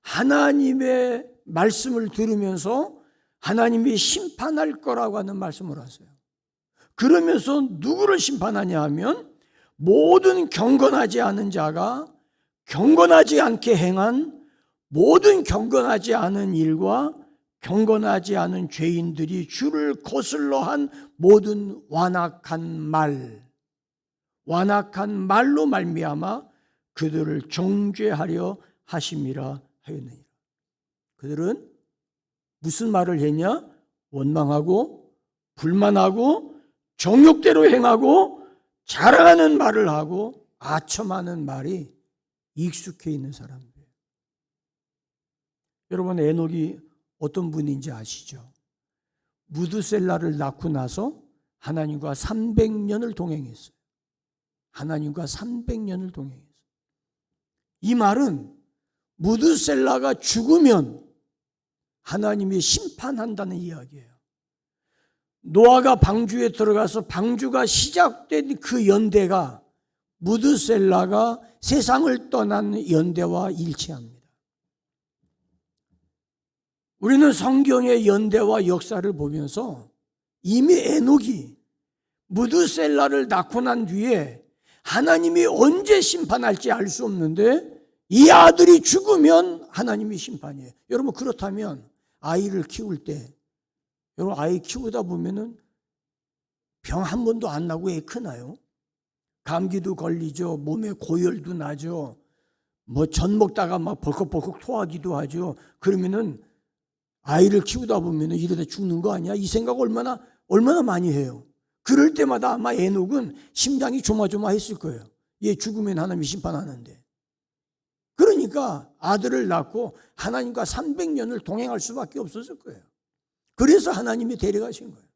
하나님의 말씀을 들으면서 하나님이 심판할 거라고 하는 말씀을 하세요. 그러면서 누구를 심판하냐 하면 모든 경건하지 않은 자가 경건하지 않게 행한 모든 경건하지 않은 일과 경건하지 않은 죄인들이 주를 거슬러 한 모든 완악한 말로 말미암아 그들을 정죄하려 하심이라 하였느니라. 그들은 무슨 말을 했냐? 원망하고 불만하고 정욕대로 행하고 자랑하는 말을 하고 아첨하는 말이 익숙해 있는 사람들이에요. 여러분, 에녹이 어떤 분인지 아시죠? 무드셀라를 낳고 나서 하나님과 300년을 동행했어요. 하나님과 300년을 동행했어요. 이 말은 무드셀라가 죽으면 하나님이 심판한다는 이야기예요. 노아가 방주에 들어가서 방주가 시작된 그 연대가 무드셀라가 세상을 떠난 연대와 일치합니다. 우리는 성경의 연대와 역사를 보면서 이미 에녹이 무드셀라를 낳고 난 뒤에 하나님이 언제 심판할지 알 수 없는데 이 아들이 죽으면 하나님이 심판이에요. 여러분, 그렇다면 아이를 키울 때 여러분 아이 키우다 보면은 병 한 번도 안 나고 애 크나요? 감기도 걸리죠. 몸에 고열도 나죠. 뭐 전 먹다가 막 벌컥벌컥 토하기도 하죠. 그러면은 아이를 키우다 보면은 이러다 죽는 거 아니야? 이 생각 얼마나 많이 해요. 그럴 때마다 아마 에녹은 심장이 조마조마했을 거예요. 얘 죽으면 하나님이 심판하는데. 그러니까 아들을 낳고 하나님과 300년을 동행할 수밖에 없었을 거예요. 그래서 하나님이 데려가신 거예요.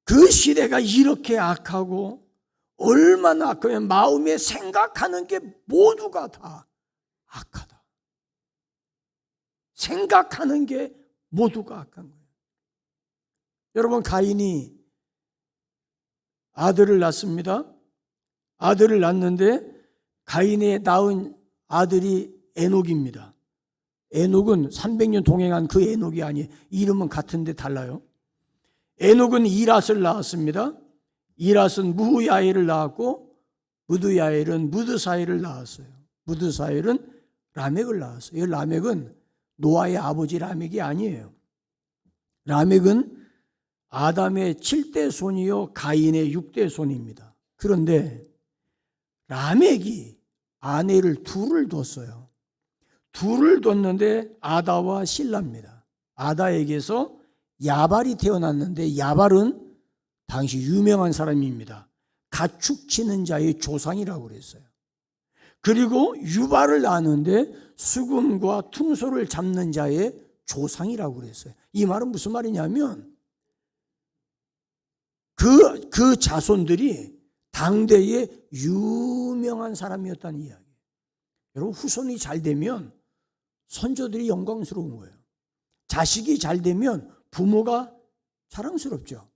그 시대가 이렇게 악하고 얼마나 악하면 마음에 생각하는 게 모두가 다 악하다. 생각하는 게 모두가 악한 거예요. 여러분 가인이 아들을 낳습니다. 아들을 낳는데 가인의 낳은 아들이 에녹입니다. 에녹은 300년 동행한 그 에녹이 아니에요. 이름은 같은데 달라요. 에녹은 이랏을 낳았습니다. 이랏은 무후야엘을 낳았고 무드야엘은 무드사엘을 낳았어요. 무드사엘은 라멕을 낳았어요. 이 라멕은 노아의 아버지 라멕이 아니에요. 라멕은 아담의 7대 손이요 가인의 6대 손입니다. 그런데 라멕이 아내를 둘을 뒀어요. 둘을 뒀는데 아다와 실라입니다. 아다에게서 야발이 태어났는데 야발은 당시 유명한 사람입니다. 가축 치는 자의 조상이라고 그랬어요. 그리고 유발을 낳았는데 수금과 퉁소를 잡는 자의 조상이라고 그랬어요. 이 말은 무슨 말이냐면 그 자손들이 당대의 유명한 사람이었다는 이야기예요. 여러분 후손이 잘 되면 선조들이 영광스러운 거예요. 자식이 잘 되면 부모가 자랑스럽죠.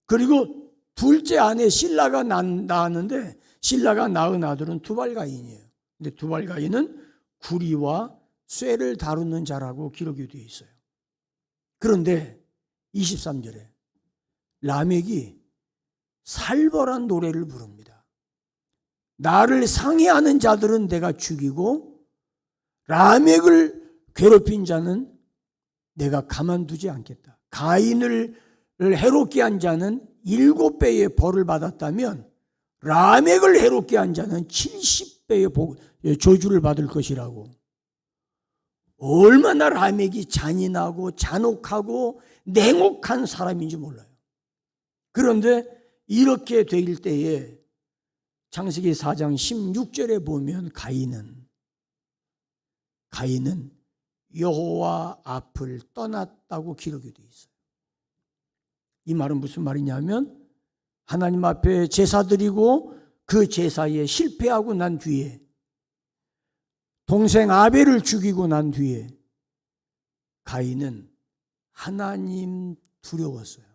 그리고 둘째 아내 실라가 낳았는데 실라가 낳은 아들은 두발가인이에요. 근데 두발가인은 구리와 쇠를 다루는 자라고 기록이 되어 있어요. 그런데 23절에 라멕이 살벌한 노래를 부릅니다. 나를 상해하는 자들은 내가 죽이고 라멕을 괴롭힌 자는 내가 가만두지 않겠다. 가인을 해롭게 한 자는 7배의 벌을 받았다면 라멕을 해롭게 한 자는 70배의 저주를 받을 것이라고. 얼마나 라멕이 잔인하고 잔혹하고 냉혹한 사람인지 몰라요. 그런데 이렇게 될 때에 창세기 4장 16절에 보면 가인은 여호와 앞을 떠났다고 기록이 되어 있어요. 이 말은 무슨 말이냐면 하나님 앞에 제사 드리고 그 제사에 실패하고 난 뒤에 동생 아벨을 죽이고 난 뒤에 가인은 하나님 두려웠어요.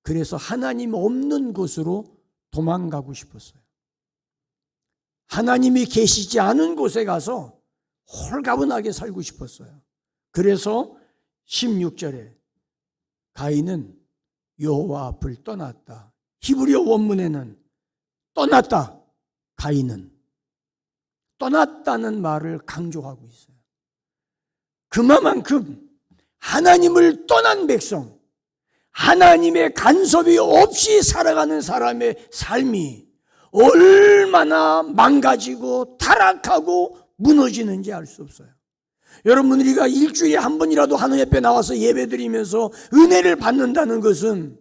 그래서 하나님 없는 곳으로 도망가고 싶었어요. 하나님이 계시지 않은 곳에 가서 홀가분하게 살고 싶었어요. 그래서 16절에 가인은 여호와 앞을 떠났다. 히브리어 원문에는 떠났다. 가인은 떠났다는 말을 강조하고 있어요. 그만큼 하나님을 떠난 백성, 하나님의 간섭이 없이 살아가는 사람의 삶이 얼마나 망가지고 타락하고 무너지는지 알 수 없어요. 여러분, 우리가 일주일에 한 번이라도 하나님 앞에 나와서 예배드리면서 은혜를 받는다는 것은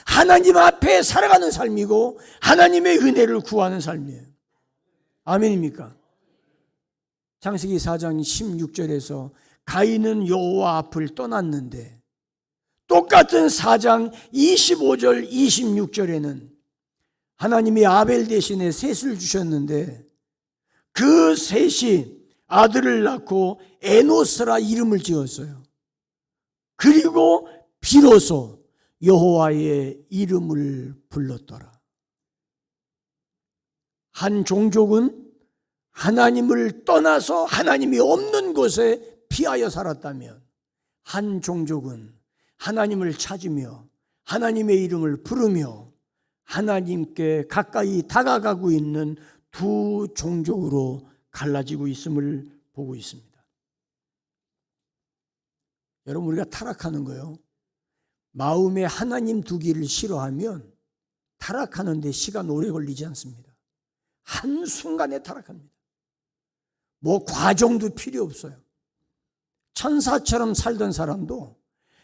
하나님 앞에 살아가는 삶이고 하나님의 은혜를 구하는 삶이에요. 아멘입니까? 창세기 4장 16절에서 가인은 여호와 앞을 떠났는데 똑같은 4장 25절 26절에는 하나님이 아벨 대신에 셋을 주셨는데 그 셋이 아들을 낳고 에노스라 이름을 지었어요. 그리고 비로소 여호와의 이름을 불렀더라. 한 종족은 하나님을 떠나서 하나님이 없는 곳에 피하여 살았다면 한 종족은 하나님을 찾으며 하나님의 이름을 부르며 하나님께 가까이 다가가고 있는 두 종족으로 갈라지고 있음을 보고 있습니다. 여러분 우리가 타락하는 거요. 마음에 하나님 두기를 싫어하면 타락하는 데 시간 오래 걸리지 않습니다. 한순간에 타락합니다. 뭐 과정도 필요 없어요. 천사처럼 살던 사람도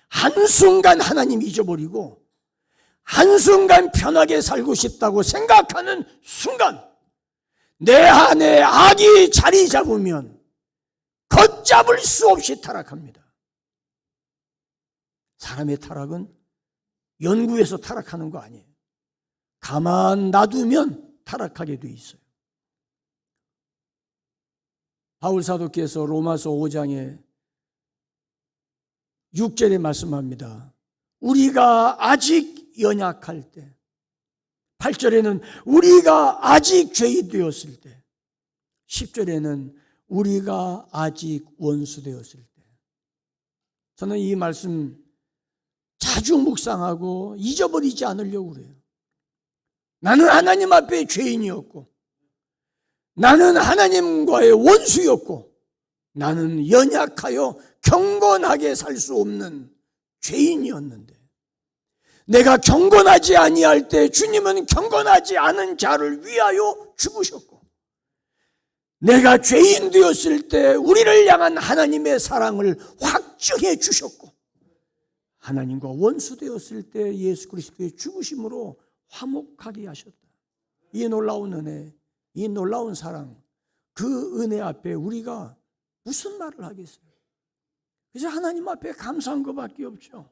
한순간 하나님 잊어버리고 한순간 편하게 살고 싶다고 생각하는 순간 내 안에 악이 자리 잡으면 걷잡을 수 없이 타락합니다. 사람의 타락은 연구해서 타락하는 거 아니에요. 가만 놔두면 타락하게 돼 있어요. 바울 사도께서 로마서 5장에 6절에 말씀합니다. 우리가 아직 연약할 때, 8절에는 우리가 아직 죄인 되었을 때, 10절에는 우리가 아직 원수 되었을 때. 저는 이 말씀 자주 묵상하고 잊어버리지 않으려고 그래요. 나는 하나님 앞에 죄인이었고, 나는 하나님과의 원수였고, 나는 연약하여 경건하게 살 수 없는 죄인이었는데, 내가 경건하지 아니할 때 주님은 경건하지 않은 자를 위하여 죽으셨고, 내가 죄인 되었을 때 우리를 향한 하나님의 사랑을 확증해 주셨고, 하나님과 원수 되었을 때 예수 그리스도의 죽으심으로 화목하게 하셨다. 이 놀라운 은혜, 이 놀라운 사랑, 그 은혜 앞에 우리가 무슨 말을 하겠어요? 그래서 하나님 앞에 감사한 것밖에 없죠.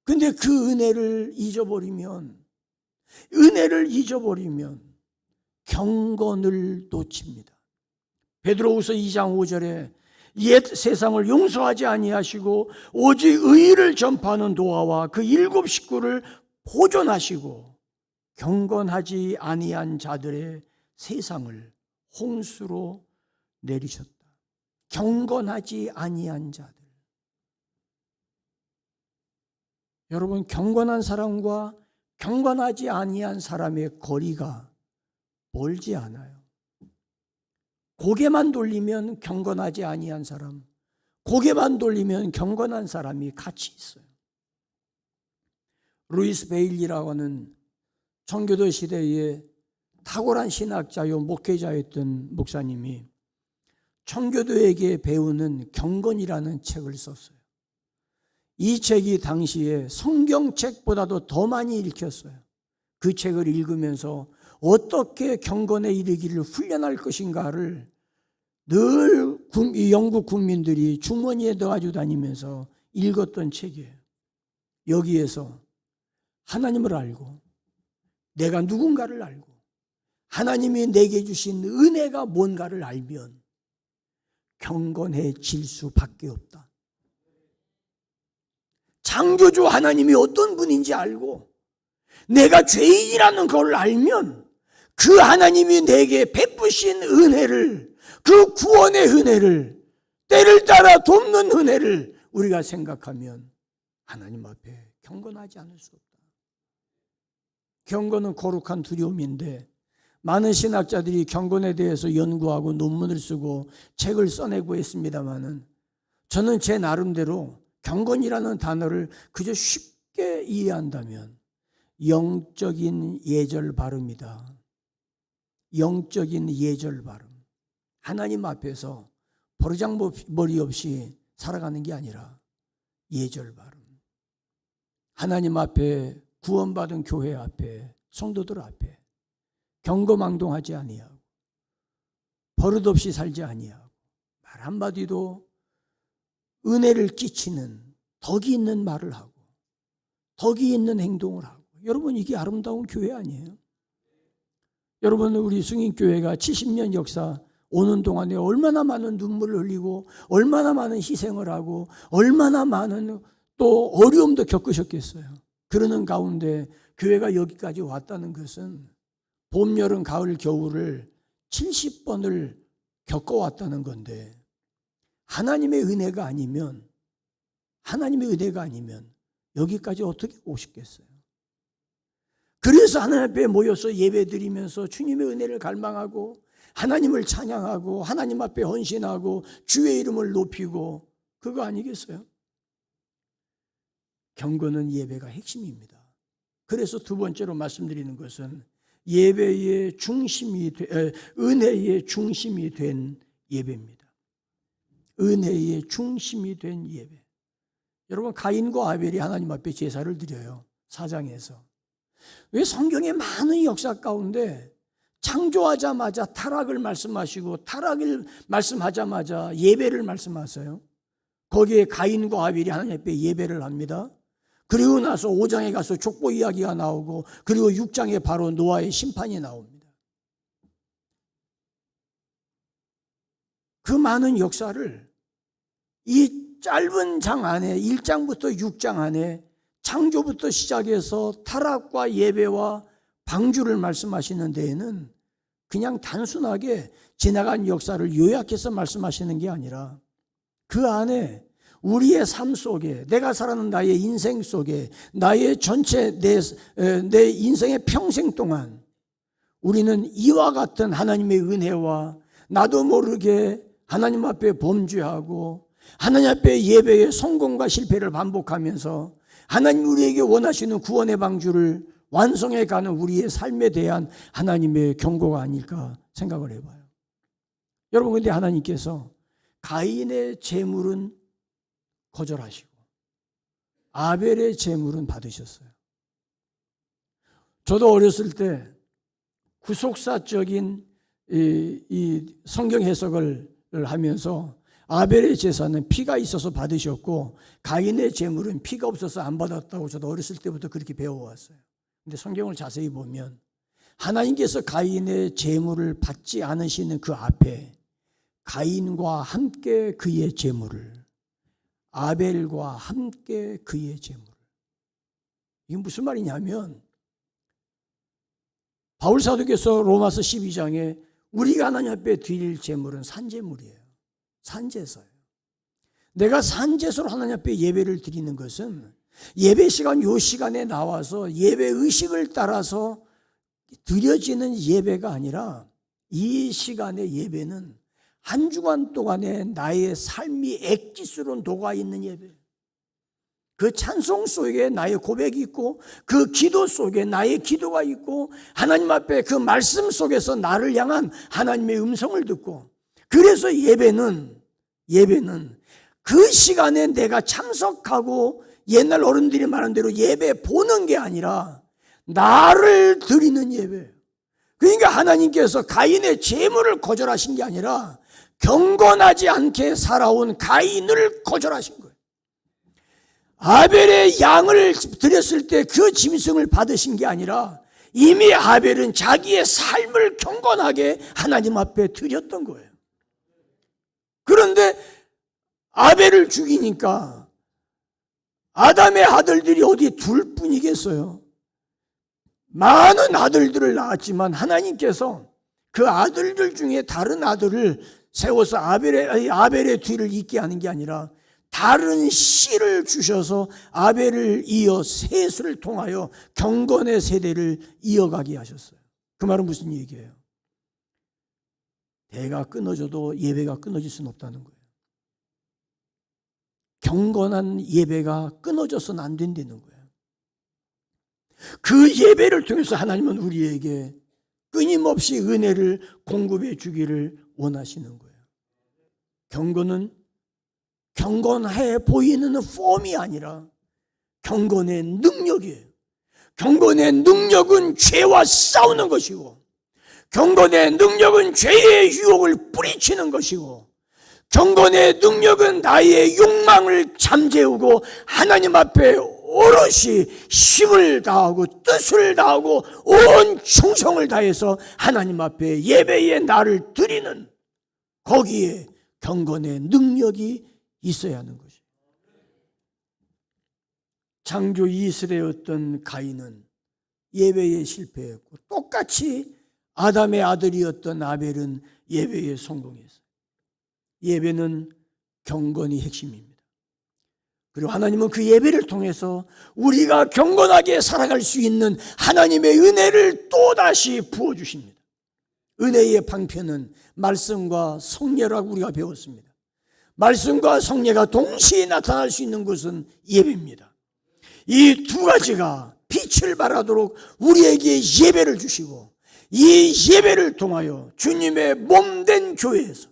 근데 그 은혜를 잊어버리면 경건을 놓칩니다. 베드로후서 2장 5절에 옛 세상을 용서하지 아니하시고 오직 의를 전파하는 노아와 그 7 식구를 보존하시고 경건하지 아니한 자들의 세상을 홍수로 내리셨다. 경건하지 아니한 자들. 여러분, 경건한 사람과 경건하지 아니한 사람의 거리가 멀지 않아요. 고개만 돌리면 경건하지 아니한 사람, 고개만 돌리면 경건한 사람이 같이 있어요. 루이스 베일리라고 하는 청교도 시대에 탁월한 신학자요 목회자였던 목사님이 청교도에게 배우는 경건이라는 책을 썼어요. 이 책이 당시에 성경책보다도 더 많이 읽혔어요. 그 책을 읽으면서 어떻게 경건에 이르기를 훈련할 것인가를 늘 영국 국민들이 주머니에 넣어가지고 다니면서 읽었던 책이에요. 여기에서 하나님을 알고 내가 누군가를 알고 하나님이 내게 주신 은혜가 뭔가를 알면 경건해질 수밖에 없다. 창조주 하나님이 어떤 분인지 알고 내가 죄인이라는 걸 알면 그 하나님이 내게 베푸신 은혜를, 그 구원의 은혜를, 때를 따라 돕는 은혜를 우리가 생각하면 하나님 앞에 경건하지 않을 수 없다. 경건은 거룩한 두려움인데 많은 신학자들이 경건에 대해서 연구하고 논문을 쓰고 책을 써내고 했습니다마는 저는 제 나름대로 경건이라는 단어를 그저 쉽게 이해한다면 영적인 예절 발음이다. 영적인 예절 발음. 하나님 앞에서 버르장머리 없이 살아가는 게 아니라 예절 발음. 하나님 앞에, 구원받은 교회 앞에, 성도들 앞에 경거망동하지 아니하고 버릇없이 살지 아니하고 말 한마디도 은혜를 끼치는 덕이 있는 말을 하고 덕이 있는 행동을 하고. 여러분, 이게 아름다운 교회 아니에요? 여러분, 우리 승인교회가 70년 역사 오는 동안에 얼마나 많은 눈물을 흘리고 얼마나 많은 희생을 하고 얼마나 많은 또 어려움도 겪으셨겠어요. 그러는 가운데 교회가 여기까지 왔다는 것은 봄, 여름, 가을, 겨울을 70번을 겪어왔다는 건데 하나님의 은혜가 아니면 여기까지 어떻게 오셨겠어요? 그래서 하나님 앞에 모여서 예배드리면서 주님의 은혜를 갈망하고 하나님을 찬양하고 하나님 앞에 헌신하고 주의 이름을 높이고 그거 아니겠어요? 경건은 예배가 핵심입니다. 그래서 두 번째로 말씀드리는 것은 예배의 중심이 은혜의 중심이 된 예배입니다. 은혜의 중심이 된 예배. 여러분, 가인과 아벨이 하나님 앞에 제사를 드려요. 4장에서. 왜 성경의 많은 역사 가운데 창조하자마자 타락을 말씀하시고 타락을 말씀하자마자 예배를 말씀하세요? 거기에 가인과 아벨이 하나님 앞에 예배를 합니다. 그리고 나서 5장에 가서 족보 이야기가 나오고 그리고 6장에 바로 노아의 심판이 나옵니다. 그 많은 역사를 이 짧은 장 안에 1장부터 6장 안에 창조부터 시작해서 타락과 예배와 방주를 말씀하시는 데에는 그냥 단순하게 지나간 역사를 요약해서 말씀하시는 게 아니라 그 안에 우리의 삶 속에 내가 살아가는 나의 인생 속에 나의 전체 내 인생의 평생 동안 우리는 이와 같은 하나님의 은혜와 나도 모르게 하나님 앞에 범죄하고 하나님 앞에 예배의 성공과 실패를 반복하면서 하나님 우리에게 원하시는 구원의 방주를 완성해 가는 우리의 삶에 대한 하나님의 경고가 아닐까 생각을 해봐요. 여러분, 근데 하나님께서 가인의 제물은 거절하시고 아벨의 제물은 받으셨어요. 저도 어렸을 때 구속사적인 이 성경 해석을 하면서 아벨의 제사는 피가 있어서 받으셨고 가인의 제물은 피가 없어서 안 받았다고 저도 어렸을 때부터 그렇게 배워왔어요. 근데 성경을 자세히 보면 하나님께서 가인의 제물을 받지 않으시는 그 앞에 가인과 함께 그의 제물을 아벨과 함께 그의 제물을 이게 무슨 말이냐면 바울 사도께서 로마서 12장에 우리가 하나님 앞에 드릴 제물은 산제물이에요. 산제사예요. 내가 산제사로 하나님 앞에 예배를 드리는 것은 예배 시간 요 시간에 나와서 예배 의식을 따라서 드려지는 예배가 아니라 이 시간의 예배는 한 주간 동안에 나의 삶이 엑기스로 녹아있는 예배. 그 찬송 속에 나의 고백이 있고 그 기도 속에 나의 기도가 있고 하나님 앞에 그 말씀 속에서 나를 향한 하나님의 음성을 듣고 그래서 예배는 그 시간에 내가 참석하고 옛날 어른들이 말한 대로 예배 보는 게 아니라 나를 드리는 예배. 그러니까 하나님께서 가인의 제물을 거절하신 게 아니라 경건하지 않게 살아온 가인을 거절하신 거예요. 아벨의 양을 드렸을 때 그 짐승을 받으신 게 아니라 이미 아벨은 자기의 삶을 경건하게 하나님 앞에 드렸던 거예요. 그런데 아벨을 죽이니까 아담의 아들들이 어디 둘 뿐이겠어요. 많은 아들들을 낳았지만 하나님께서 그 아들들 중에 다른 아들을 세워서 아벨의 뒤를 잇게 하는 게 아니라 다른 씨를 주셔서 아벨을 이어 셋을 통하여 경건의 세대를 이어가게 하셨어요. 그 말은 무슨 얘기예요? 대가 끊어져도 예배가 끊어질 수는 없다는 거예요. 경건한 예배가 끊어져서는 안 된다는 거예요. 그 예배를 통해서 하나님은 우리에게 끊임없이 은혜를 공급해 주기를 원하시는 거예요. 경건은 경건해 보이는 폼이 아니라 경건의 능력이에요. 경건의 능력은 죄와 싸우는 것이고 경건의 능력은 죄의 유혹을 뿌리치는 것이고 경건의 능력은 나의 욕망을 잠재우고 하나님 앞에 오롯이 힘을 다하고 뜻을 다하고 온 충성을 다해서 하나님 앞에 예배의 나를 드리는 거기에 경건의 능력이 있어야 하는 것이에요. 창조 이스라엘이었던 가인은 예배에 실패했고 똑같이 아담의 아들이었던 아벨은 예배에 성공했어요. 예배는 경건이 핵심입니다. 그리고 하나님은 그 예배를 통해서 우리가 경건하게 살아갈 수 있는 하나님의 은혜를 또다시 부어주십니다. 은혜의 방편은 말씀과 성례라고 우리가 배웠습니다. 말씀과 성례가 동시에 나타날 수 있는 것은 예배입니다. 이 두 가지가 빛을 발하도록 우리에게 예배를 주시고, 이 예배를 통하여 주님의 몸된 교회에서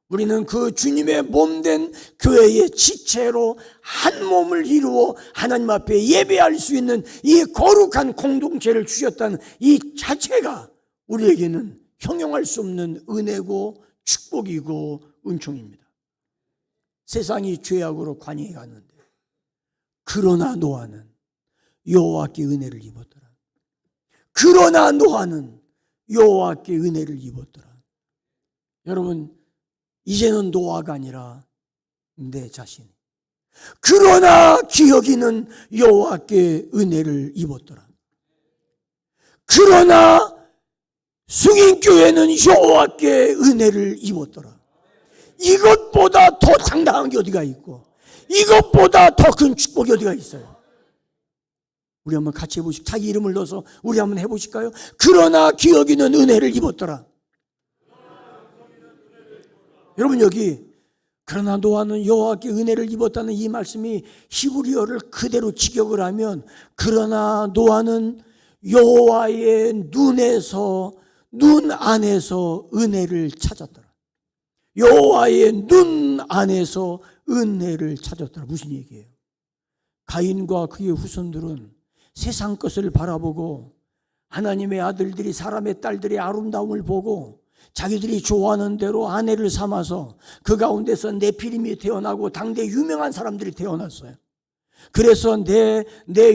우리는 그 주님의 몸된 교회의 지체로 한 몸을 이루어 하나님 앞에 예배할 수 있는 이 거룩한 공동체를 주셨다는 이 자체가 우리에게는 형용할 수 없는 은혜고 축복이고 은총입니다. 세상이 죄악으로 관여해 갔는데, 그러나 노아는 여호와께 은혜를 입었더라. 그러나 노아는 여호와께 은혜를 입었더라. 여러분, 이제는 노아가 아니라 내 자신. 그러나 기억이는 여호와께 은혜를 입었더라. 그러나 승인교회는 여호와께 은혜를 입었더라. 이것보다 더 당당한 게 어디가 있고, 이것보다 더 큰 축복이 어디가 있어요? 우리 한번 같이 해보실까요? 자기 이름을 넣어서 우리 한번 해보실까요? 그러나 기억이는 은혜를 입었더라. 여러분, 여기 그러나 노아는 여호와께 은혜를 입었다는 이 말씀이 히브리어를 그대로 직역을 하면, 그러나 노아는 여호와의 눈 안에서 은혜를 찾았더라. 여호와의 눈 안에서 은혜를 찾았더라. 무슨 얘기예요? 가인과 그의 후손들은 세상 것을 바라보고 하나님의 아들들이, 사람의 딸들의 아름다움을 보고 자기들이 좋아하는 대로 아내를 삼아서 그 가운데서 네피림이 태어나고 당대 유명한 사람들이 태어났어요. 그래서 내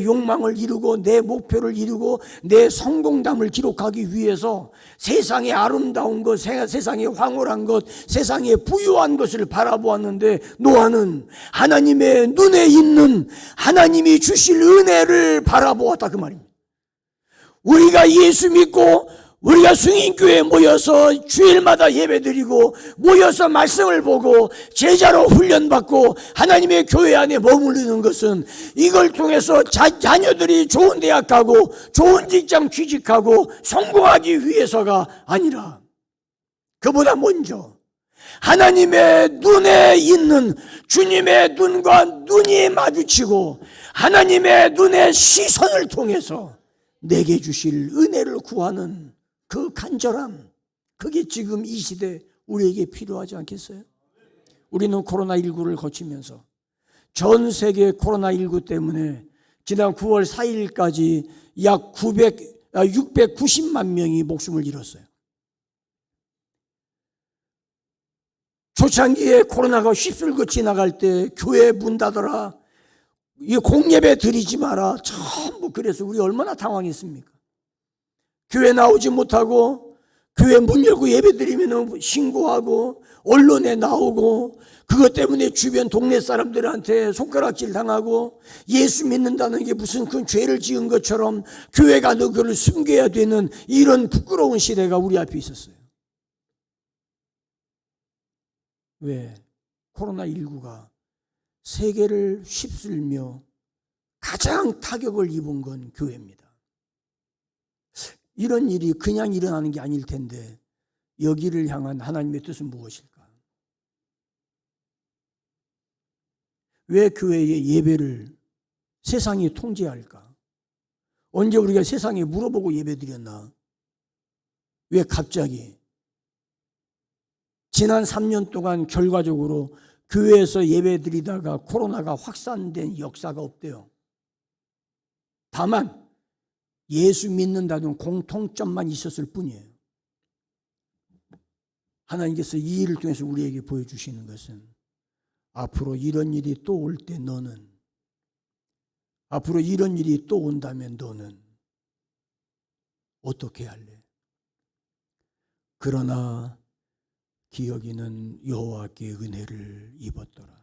욕망을 이루고 내 목표를 이루고 내 성공담을 기록하기 위해서 세상의 아름다운 것, 세상의 황홀한 것, 세상의 부유한 것을 바라보았는데, 노아는 하나님의 눈에 있는 하나님이 주실 은혜를 바라보았다, 그 말입니다. 우리가 예수 믿고 우리가 승인교회에 모여서 주일마다 예배드리고 모여서 말씀을 보고 제자로 훈련받고 하나님의 교회 안에 머무르는 것은 이걸 통해서 자녀들이 좋은 대학 가고 좋은 직장 취직하고 성공하기 위해서가 아니라, 그보다 먼저 하나님의 눈에 있는 주님의 눈과 눈이 마주치고 하나님의 눈의 시선을 통해서 내게 주실 은혜를 구하는 그 간절함, 그게 지금 이 시대 우리에게 필요하지 않겠어요? 우리는 코로나19를 거치면서 전 세계 코로나19 때문에 지난 9월 4일까지 약 690만 명이 목숨을 잃었어요. 초창기에 코로나가 휩쓸고 지나갈 때 교회 문 닫아라, 이 공예배 드리지 마라, 전부. 그래서 우리 얼마나 당황했습니까? 교회 나오지 못하고 교회 문 열고 예배 드리면 신고하고 언론에 나오고, 그것 때문에 주변 동네 사람들한테 손가락질 당하고, 예수 믿는다는 게 무슨 큰 죄를 지은 것처럼 교회가 그걸 숨겨야 되는 이런 부끄러운 시대가 우리 앞에 있었어요. 왜? 코로나19가 세계를 휩쓸며 가장 타격을 입은 건 교회입니다. 이런 일이 그냥 일어나는 게 아닐 텐데 여기를 향한 하나님의 뜻은 무엇일까? 왜 교회의 예배를 세상이 통제할까? 언제 우리가 세상에 물어보고 예배드렸나? 왜 갑자기 지난 3년 동안 결과적으로 교회에서 예배드리다가 코로나가 확산된 역사가 없대요. 다만 예수 믿는다는 공통점만 있었을 뿐이에요. 하나님께서 이 일을 통해서 우리에게 보여주시는 것은, 앞으로 이런 일이 또 올 때 너는, 앞으로 이런 일이 또 온다면 너는 어떻게 할래? 그러나 기억이는 여호와께 은혜를 입었더라.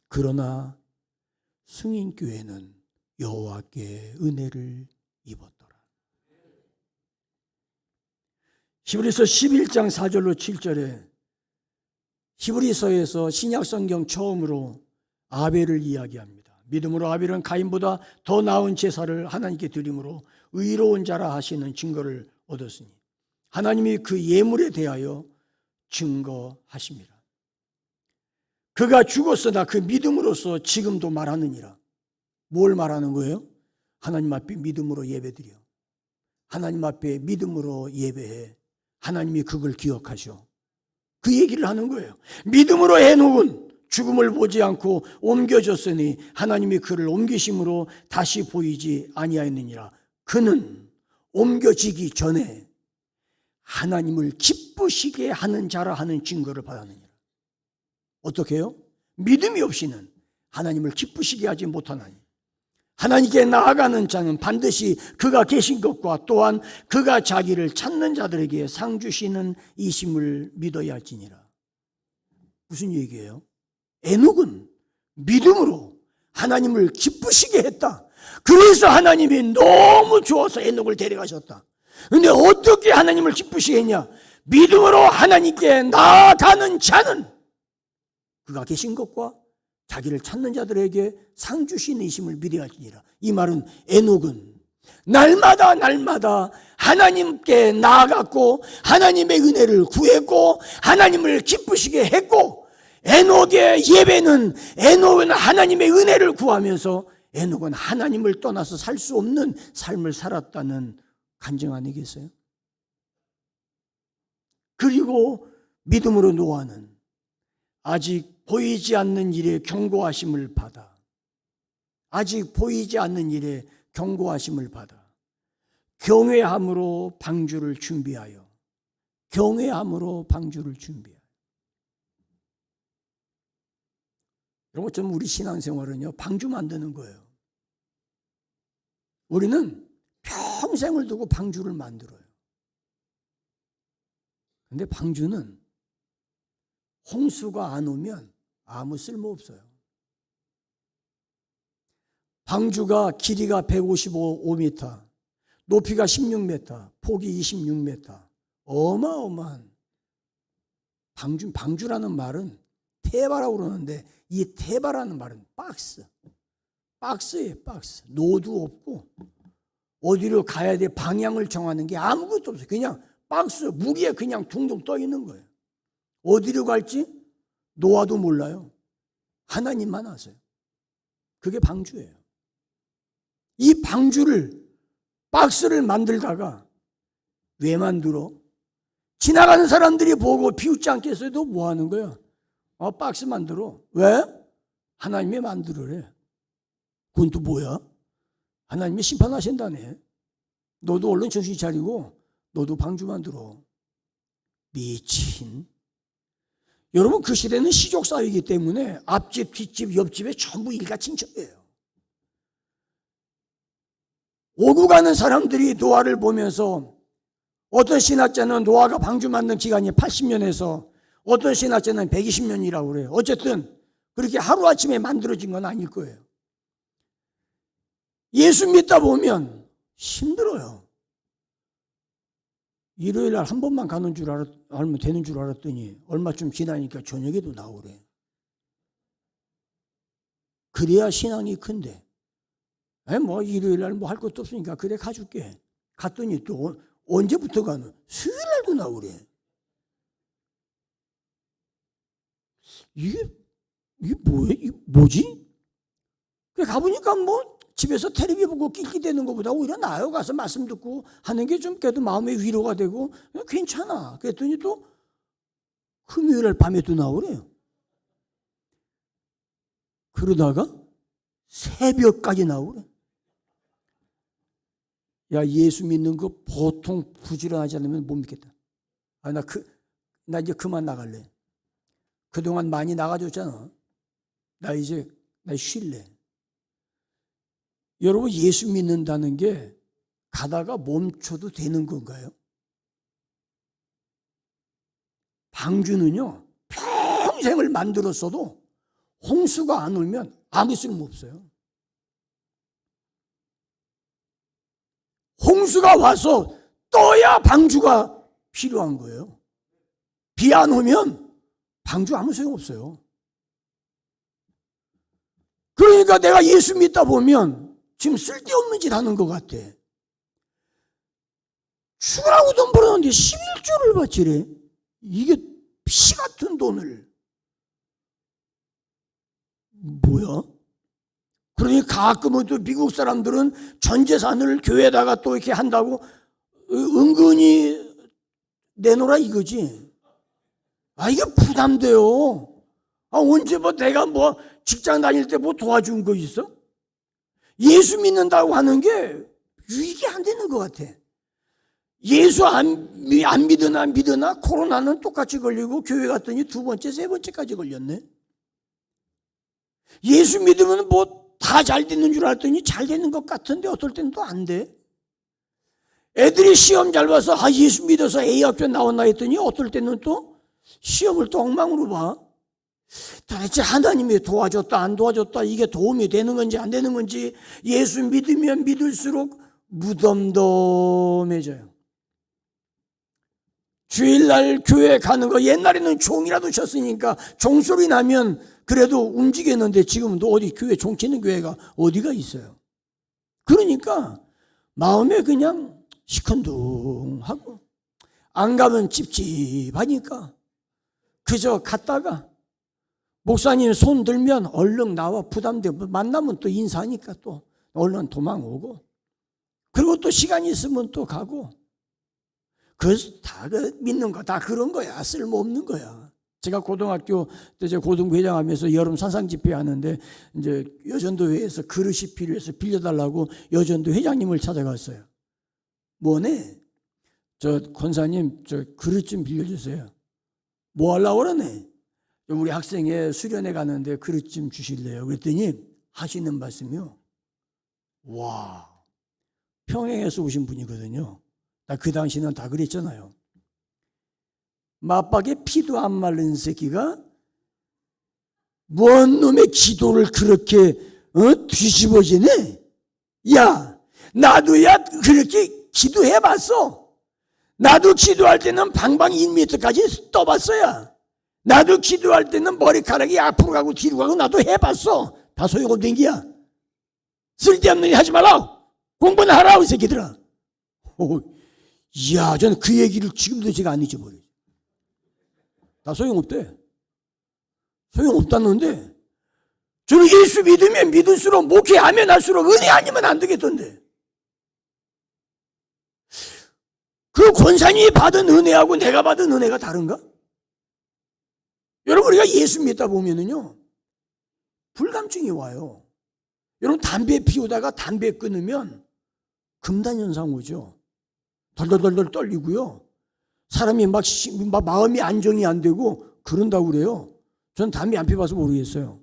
그러나 승인교회는 여호와께 은혜를 입었더라. 히브리서 11장 4절로 7절에 히브리서에서 신약성경 처음으로 아벨을 이야기합니다. 믿음으로 아벨은 가인보다 더 나은 제사를 하나님께 드림으로 의로운 자라 하시는 증거를 얻었으니 하나님이 그 예물에 대하여 증거하십니다. 그가 죽었으나 그 믿음으로써 지금도 말하느니라. 뭘 말하는 거예요? 하나님 앞에 믿음으로 예배드려. 하나님 앞에 믿음으로 예배해. 하나님이 그걸 기억하셔. 그 얘기를 하는 거예요. 믿음으로 해놓은 죽음을 보지 않고 옮겨졌으니 하나님이 그를 옮기심으로 다시 보이지 아니하였느니라. 그는 옮겨지기 전에 하나님을 기쁘시게 하는 자라 하는 증거를 받았느니라. 어떻게 해요? 믿음이 없이는 하나님을 기쁘시게 하지 못하나니 하나님께 나아가는 자는 반드시 그가 계신 것과 또한 그가 자기를 찾는 자들에게 상 주시는 이심을 믿어야 할지니라. 무슨 얘기예요? 에녹은 믿음으로 하나님을 기쁘시게 했다. 그래서 하나님이 너무 좋아서 에녹을 데려가셨다. 그런데 어떻게 하나님을 기쁘시게 했냐? 믿음으로 하나님께 나아가는 자는 그가 계신 것과 자기를 찾는 자들에게 상 주시는 이심을 믿어야 할지니라. 이 말은 에녹은 날마다 하나님께 나아갔고 하나님의 은혜를 구했고 하나님을 기쁘시게 했고, 에녹의 예배는 에녹은 하나님의 은혜를 구하면서 에녹은 하나님을 떠나서 살 수 없는 삶을 살았다는 간증 아니겠어요? 그리고 믿음으로 노아는 아직 보이지 않는 일에 경고하심을 받아. 아직 보이지 않는 일에 경고하심을 받아. 경외함으로 방주를 준비하여. 경외함으로 방주를 준비하여. 여러분, 좀 우리 신앙생활은요, 방주 만드는 거예요. 우리는 평생을 두고 방주를 만들어요. 근데 방주는 홍수가 안 오면 아무 쓸모 없어요. 방주가 길이가 155m, 높이가 16m, 폭이 26m. 어마어마한 방주라는 말은 테바라고 그러는데 이 테바라는 말은 박스예요, 박스. 노도 없고 어디로 가야 돼 방향을 정하는 게 아무것도 없어요. 그냥 박스, 물 위에 그냥 둥둥 떠 있는 거예요. 어디로 갈지 노아도 몰라요. 하나님만 아세요. 그게 방주예요. 이 방주를, 박스를 만들다가 왜 만들어? 지나가는 사람들이 보고 비웃지 않겠어요? 뭐 하는 거야? 박스 만들어. 왜? 하나님이 만들으래. 그건 또 뭐야? 하나님이 심판하신다네. 너도 얼른 정신 차리고 너도 방주 만들어. 미친. 여러분, 그 시대는 시족사회이기 때문에 앞집, 뒷집, 옆집에 전부 일가친척이에요. 오고 가는 사람들이 노아를 보면서, 어떤 신학자는 노아가 방주 만든 기간이 80년에서 어떤 신학자는 120년이라고 그래요. 어쨌든 그렇게 하루아침에 만들어진 건 아닐 거예요. 예수 믿다 보면 힘들어요. 일요일 날 한 번만 가는 줄 알면 되는 줄 알았더니 얼마쯤 지나니까 저녁에도 나오래. 그래야 신앙이 큰데. 뭐 일요일 날 뭐 할 것도 없으니까 그래 가줄게. 갔더니 또 언제부터 가는? 수요일 날도 나오래. 이게 뭐야? 이게 뭐지? 그래 가보니까 뭐 집에서 텔레비 보고 낄끼대는 것보다 오히려 나아요. 가서 말씀 듣고 하는 게 좀 그래도 마음의 위로가 되고 괜찮아. 그랬더니 또 금요일 날 밤에 또 나오래요. 그러다가 새벽까지 나오래. 야, 예수 믿는 거 보통 부지런하지 않으면 못 믿겠다. 나 이제 그만 나갈래. 그동안 많이 나가줬잖아. 나 쉴래. 여러분, 예수 믿는다는 게 가다가 멈춰도 되는 건가요? 방주는요, 평생을 만들었어도 홍수가 안 오면 아무 쓸모 없어요. 홍수가 와서 떠야 방주가 필요한 거예요. 비 안 오면 방주 아무 소용 없어요. 그러니까 내가 예수 믿다 보면 지금 쓸데없는 짓 하는 것 같아. 죽으라고 돈 벌었는데 11조를 바치래. 이게 피 같은 돈을. 뭐야? 그러니 가끔은 또 미국 사람들은 전 재산을 교회에다가 또 이렇게 한다고 은근히 내놓으라 이거지. 아, 이게 부담돼요. 아, 언제 뭐 내가 뭐 직장 다닐 때 뭐 도와준 거 있어? 예수 믿는다고 하는 게 이게 안 되는 것 같아. 예수 안 믿으나 코로나는 똑같이 걸리고 교회 갔더니 2번째, 3번째까지 걸렸네. 예수 믿으면 뭐 다 잘 되는 줄 알았더니 잘 되는 것 같은데 어떨 때는 또 안 돼. 애들이 시험 잘 봐서 예수 믿어서 A학교 나왔나 했더니 어떨 때는 또 시험을 또 엉망으로 봐. 도대체 하나님이 도와줬다 안 도와줬다 이게 도움이 되는 건지 안 되는 건지 예수 믿으면 믿을수록 무덤덤해져요. 주일날 교회 가는 거 옛날에는 종이라도 쳤으니까 종소리 나면 그래도 움직였는데 지금은 또 어디 교회 종 치는 교회가 어디가 있어요. 그러니까 마음에 그냥 시큰둥하고 안 가면 찝찝하니까 그저 갔다가 목사님 손 들면 얼른 나와 부담돼 만나면 또 인사하니까 또 얼른 도망오고 그리고 또 시간이 있으면 또 가고 그래서 다 믿는 거 다 그런 거야. 쓸모없는 거야. 제가 고등학교 때 제가 고등부 회장하면서 여름 산상 집회 하는데 이제 여전도회에서 그릇이 필요해서 빌려달라고 여전도 회장님을 찾아갔어요. 뭐네? 저 권사님 저 그릇 좀 빌려주세요. 뭐 하려고 그러네? 우리 학생회 수련회 가는데 그릇 좀 주실래요? 그랬더니 하시는 말씀이요. 와, 평양에서 오신 분이거든요. 나 그 당시는 다 그랬잖아요. 맞박에 피도 안 마른 새끼가 뭔 놈의 기도를 그렇게 뒤집어지네? 야, 나도 그렇게 기도해봤어. 나도 기도할 때는 방방 1m까지 떠봤어야. 나도 기도할 때는 머리카락이 앞으로 가고 뒤로 가고 나도 해봤어. 다 소용없는 게야. 쓸데없는 일 하지 말라. 공부나 하라 이 새끼들아. 이야, 저는 그 얘기를 지금도 제가 안 잊어버려요. 다 소용없대. 소용없다는데 저는 예수 믿으면 믿을수록 목회하면 할수록 은혜 아니면 안 되겠던데. 그 권사님이 받은 은혜하고 내가 받은 은혜가 다른가? 여러분 우리가 예수 믿다 보면은요 불감증이 와요. 여러분 담배 피우다가 담배 끊으면 금단현상 오죠. 덜덜덜덜 떨리고요. 사람이 막 마음이 안정이 안 되고 그런다고 그래요. 저는 담배 안 피워봐서 모르겠어요.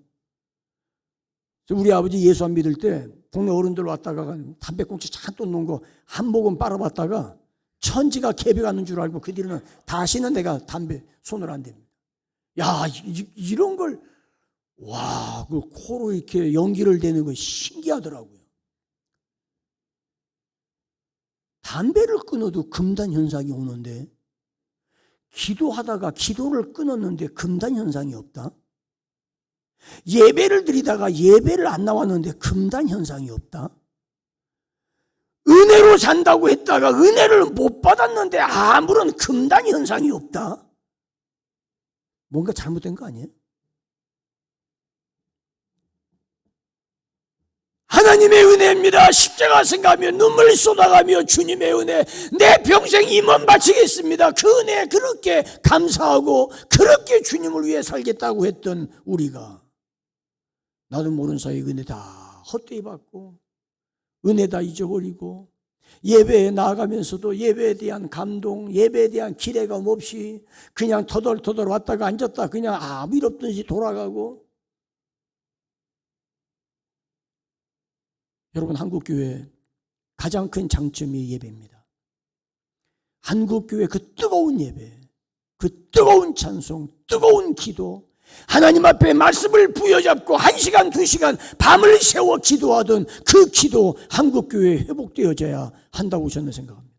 우리 아버지 예수 안 믿을 때 동네 어른들 왔다가 담배꽁초 잔뜩 놓은 거 한 모금 빨아봤다가 천지가 개벽하는 줄 알고 그 뒤로는 다시는 내가 담배 손을 안 댑니다. 야, 이런 걸 와, 그 코로 이렇게 연기를 대는 거 신기하더라고요. 담배를 끊어도 금단 현상이 오는데 기도하다가 기도를 끊었는데 금단 현상이 없다? 예배를 드리다가 예배를 안 나왔는데 금단 현상이 없다? 은혜로 산다고 했다가 은혜를 못 받았는데 아무런 금단 현상이 없다? 뭔가 잘못된 거 아니에요? 하나님의 은혜입니다. 십자가 생각하며 눈물이 쏟아가며 주님의 은혜 내 평생 임원 바치겠습니다. 그 은혜에 그렇게 감사하고 그렇게 주님을 위해 살겠다고 했던 우리가 나도 모르는 사이에 은혜 다 헛되이 받고 은혜 다 잊어버리고 예배에 나아가면서도 예배에 대한 감동, 예배에 대한 기대감 없이 그냥 터덜터덜 왔다가 앉았다 그냥 아무 일 없듯이 돌아가고. 여러분 한국교회 가장 큰 장점이 예배입니다. 한국교회 그 뜨거운 예배, 그 뜨거운 찬송, 뜨거운 기도, 하나님 앞에 말씀을 부여잡고 1시간, 2시간 밤을 새워 기도하던 그 기도 한국교회에 회복되어져야 한다고 저는 생각합니다.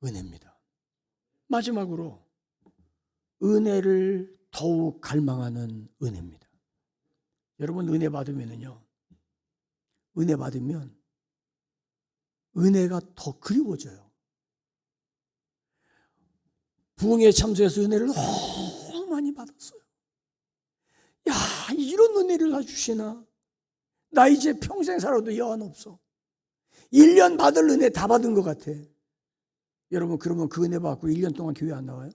은혜입니다. 마지막으로 은혜를 더욱 갈망하는 은혜입니다. 여러분 은혜 받으면은요, 은혜 받으면 은혜가 더 그리워져요. 부흥에 참석해서 은혜를 너무 많이 받았어요. 야, 이런 은혜를 다 주시나? 나 이제 평생 살아도 여한 없어. 1년 받을 은혜 다 받은 것 같아. 여러분, 그러면 그 은혜 받고 1년 동안 교회 안 나와요?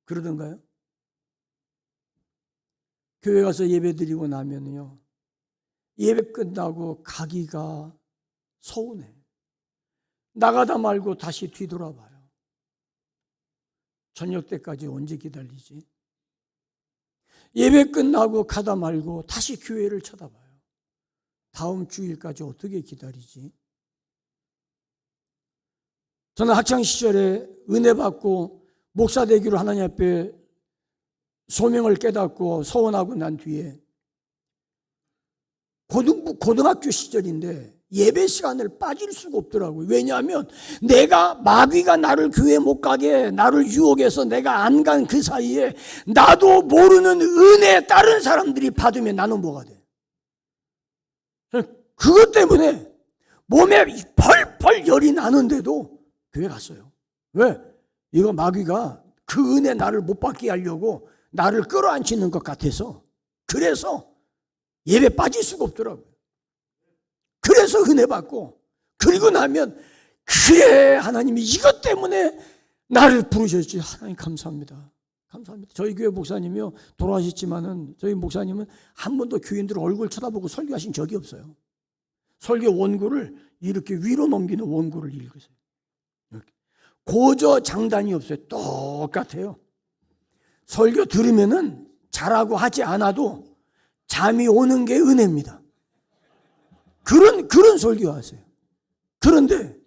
그러던가요? 교회 가서 예배 드리고 나면요, 예배 끝나고 가기가 서운해. 나가다 말고 다시 뒤돌아봐요. 저녁 때까지 언제 기다리지? 예배 끝나고 가다 말고 다시 교회를 쳐다봐요. 다음 주일까지 어떻게 기다리지? 저는 학창시절에 은혜 받고 목사 되기로 하나님 앞에 소명을 깨닫고 서원하고 난 뒤에 고등학교 시절인데 예배 시간을 빠질 수가 없더라고요. 왜냐하면 내가 마귀가 나를 교회 못 가게 나를 유혹해서 내가 안 간 그 사이에 나도 모르는 은혜 다른 사람들이 받으면 나는 뭐가 돼? 그것 때문에 몸에 펄펄 열이 나는데도 교회 갔어요. 왜? 이거 마귀가 그 은혜 나를 못 받게 하려고 나를 끌어안치는 것 같아서, 그래서 예배 빠질 수가 없더라고요. 그래서 은혜 받고, 그리고 나면 그래, 하나님이 이것 때문에 나를 부르셨지. 하나님 감사합니다. 감사합니다. 저희 교회 목사님이요, 돌아가셨지만은 저희 목사님은 한 번도 교인들 얼굴 쳐다보고 설교하신 적이 없어요. 설교 원고를 이렇게 위로 넘기는 원고를 읽으세요. 이렇게. 고저 장단이 없어요. 똑같아요. 설교 들으면은 잘하고 하지 않아도 잠이 오는 게 은혜입니다. 그런 설교하세요. 그런데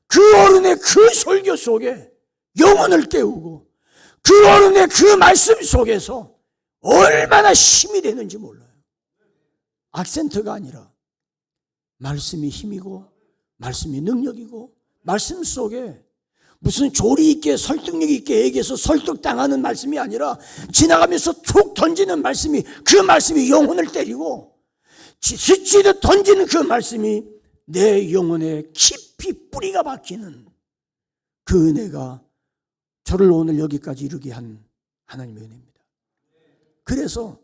그 어른의 그 설교 속에 영혼을 깨우고 그 어른의 그 말씀 속에서 얼마나 힘이 되는지 몰라요. 악센트가 아니라 말씀이 힘이고 말씀이 능력이고 말씀 속에 무슨 조리 있게 설득력 있게 얘기해서 설득당하는 말씀이 아니라 지나가면서 툭 던지는 말씀이, 그 말씀이 영혼을 때리고 스치듯 던지는 그 말씀이 내 영혼에 깊이 뿌리가 박히는 그 은혜가 저를 오늘 여기까지 이르게 한 하나님의 은혜입니다. 그래서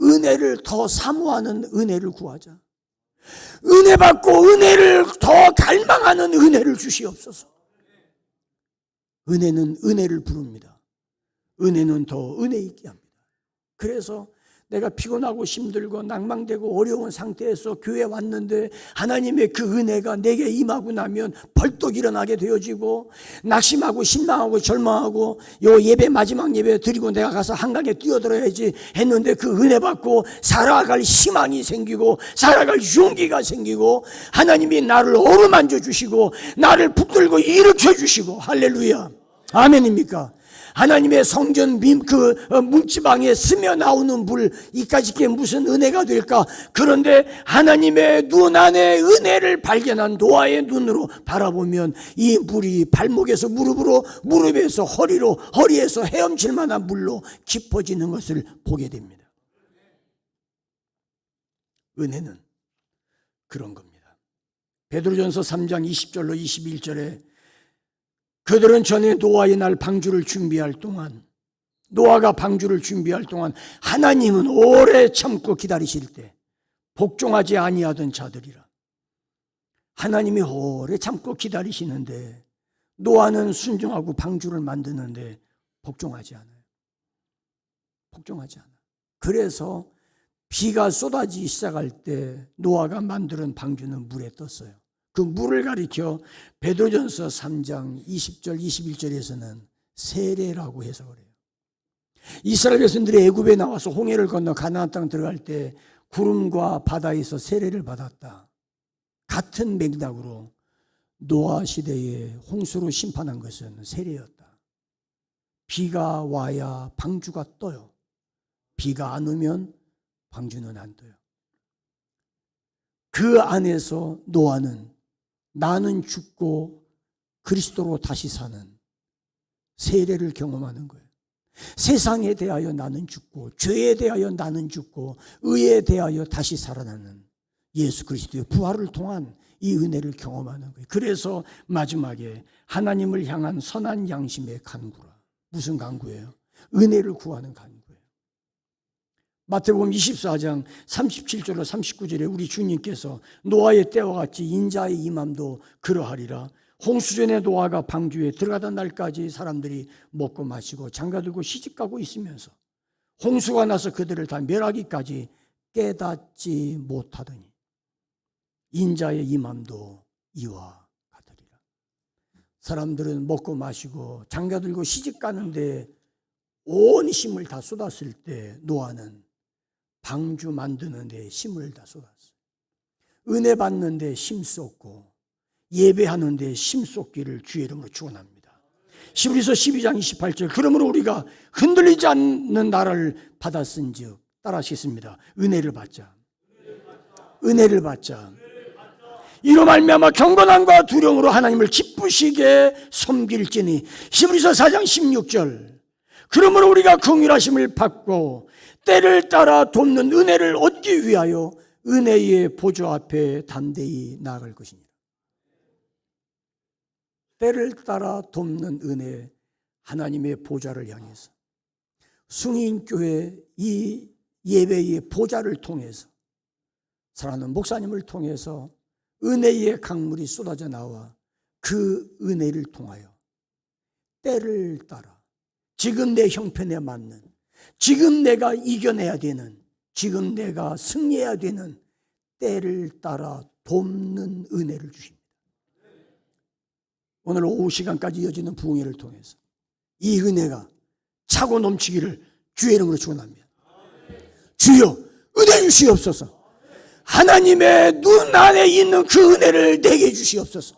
은혜를 더 사모하는 은혜를 구하자. 은혜 받고 은혜를 더 갈망하는 은혜를 주시옵소서. 은혜는 은혜를 부릅니다. 은혜는 더 은혜 있게 합니다. 그래서 내가 피곤하고 힘들고 낭망되고 어려운 상태에서 교회에 왔는데 하나님의 그 은혜가 내게 임하고 나면 벌떡 일어나게 되어지고, 낙심하고 신망하고 절망하고 요 예배 마지막 예배 드리고 내가 가서 한강에 뛰어들어야지 했는데 그 은혜 받고 살아갈 희망이 생기고 살아갈 용기가 생기고 하나님이 나를 어루만져 주시고 나를 붙들고 일으켜 주시고, 할렐루야, 아멘입니까? 하나님의 성전 문지방에 스며 나오는 물, 이까짓 게 무슨 은혜가 될까? 그런데 하나님의 눈 안에 은혜를 발견한 노아의 눈으로 바라보면 이 물이 발목에서 무릎으로, 무릎에서 허리로, 허리에서 헤엄칠 만한 물로 깊어지는 것을 보게 됩니다. 은혜는 그런 겁니다. 베드로전서 3장 20절로 21절에 그들은 전에 노아의 날 방주를 준비할 동안, 노아가 방주를 준비할 동안 하나님은 오래 참고 기다리실 때 복종하지 아니하던 자들이라. 하나님이 오래 참고 기다리시는데 노아는 순종하고 방주를 만드는데 복종하지 않아요. 복종하지 않아요. 그래서 비가 쏟아지기 시작할 때 노아가 만드는 방주는 물에 떴어요. 그 물을 가리켜 베드로전서 3장 20절 21절에서는 세례라고 해석을 해요. 이스라엘 백성들이 애굽에 나와서 홍해를 건너 가나안 땅 들어갈 때 구름과 바다에서 세례를 받았다. 같은 맥락으로 노아 시대에 홍수로 심판한 것은 세례였다. 비가 와야 방주가 떠요. 비가 안 오면 방주는 안 떠요. 그 안에서 노아는 나는 죽고 그리스도로 다시 사는 세례를 경험하는 거예요. 세상에 대하여 나는 죽고 죄에 대하여 나는 죽고 의에 대하여 다시 살아나는 예수 그리스도의 부활을 통한 이 은혜를 경험하는 거예요. 그래서 마지막에 하나님을 향한 선한 양심의 간구라. 무슨 간구예요? 은혜를 구하는 간구예요. 마태복음 24장 37절로 39절에 우리 주님께서 노아의 때와 같이 인자의 임함도 그러하리라. 홍수전에 노아가 방주에 들어가던 날까지 사람들이 먹고 마시고 장가들고 시집가고 있으면서 홍수가 나서 그들을 다 멸하기까지 깨닫지 못하더니 인자의 임함도 이와 같으리라. 사람들은 먹고 마시고 장가들고 시집가는데 온 힘을 다 쏟았을 때 노아는 방주 만드는 데 힘을 다 쏟았어요. 은혜 받는 데 힘 쏟고 예배하는 데 힘 쏟기를 주의 이름으로 축원합니다. 히브리서 12장 28절 그러므로 우리가 흔들리지 않는 나라를 받았은즉 따라 하시겠습니다. 은혜를 받자. 은혜를 받자. 이로 말미암아 경건함과 두려움으로 하나님을 기쁘시게 섬길지니 히브리서 4장 16절 그러므로 우리가 긍휼하심을 받고 때를 따라 돕는 은혜를 얻기 위하여 은혜의 보좌 앞에 담대히 나아갈 것이니라. 때를 따라 돕는 은혜, 하나님의 보좌를 향해서 승인교회 이 예배의 보좌를 통해서 사랑하는 목사님을 통해서 은혜의 강물이 쏟아져 나와 그 은혜를 통하여 때를 따라 지금 내 형편에 맞는, 지금 내가 이겨내야 되는, 지금 내가 승리해야 되는 때를 따라 돕는 은혜를 주십니다. 오늘 오후 시간까지 이어지는 부흥회를 통해서 이 은혜가 차고 넘치기를 주의 이름으로 축원합니다. 주여 은혜 주시옵소서. 하나님의 눈 안에 있는 그 은혜를 내게 주시옵소서.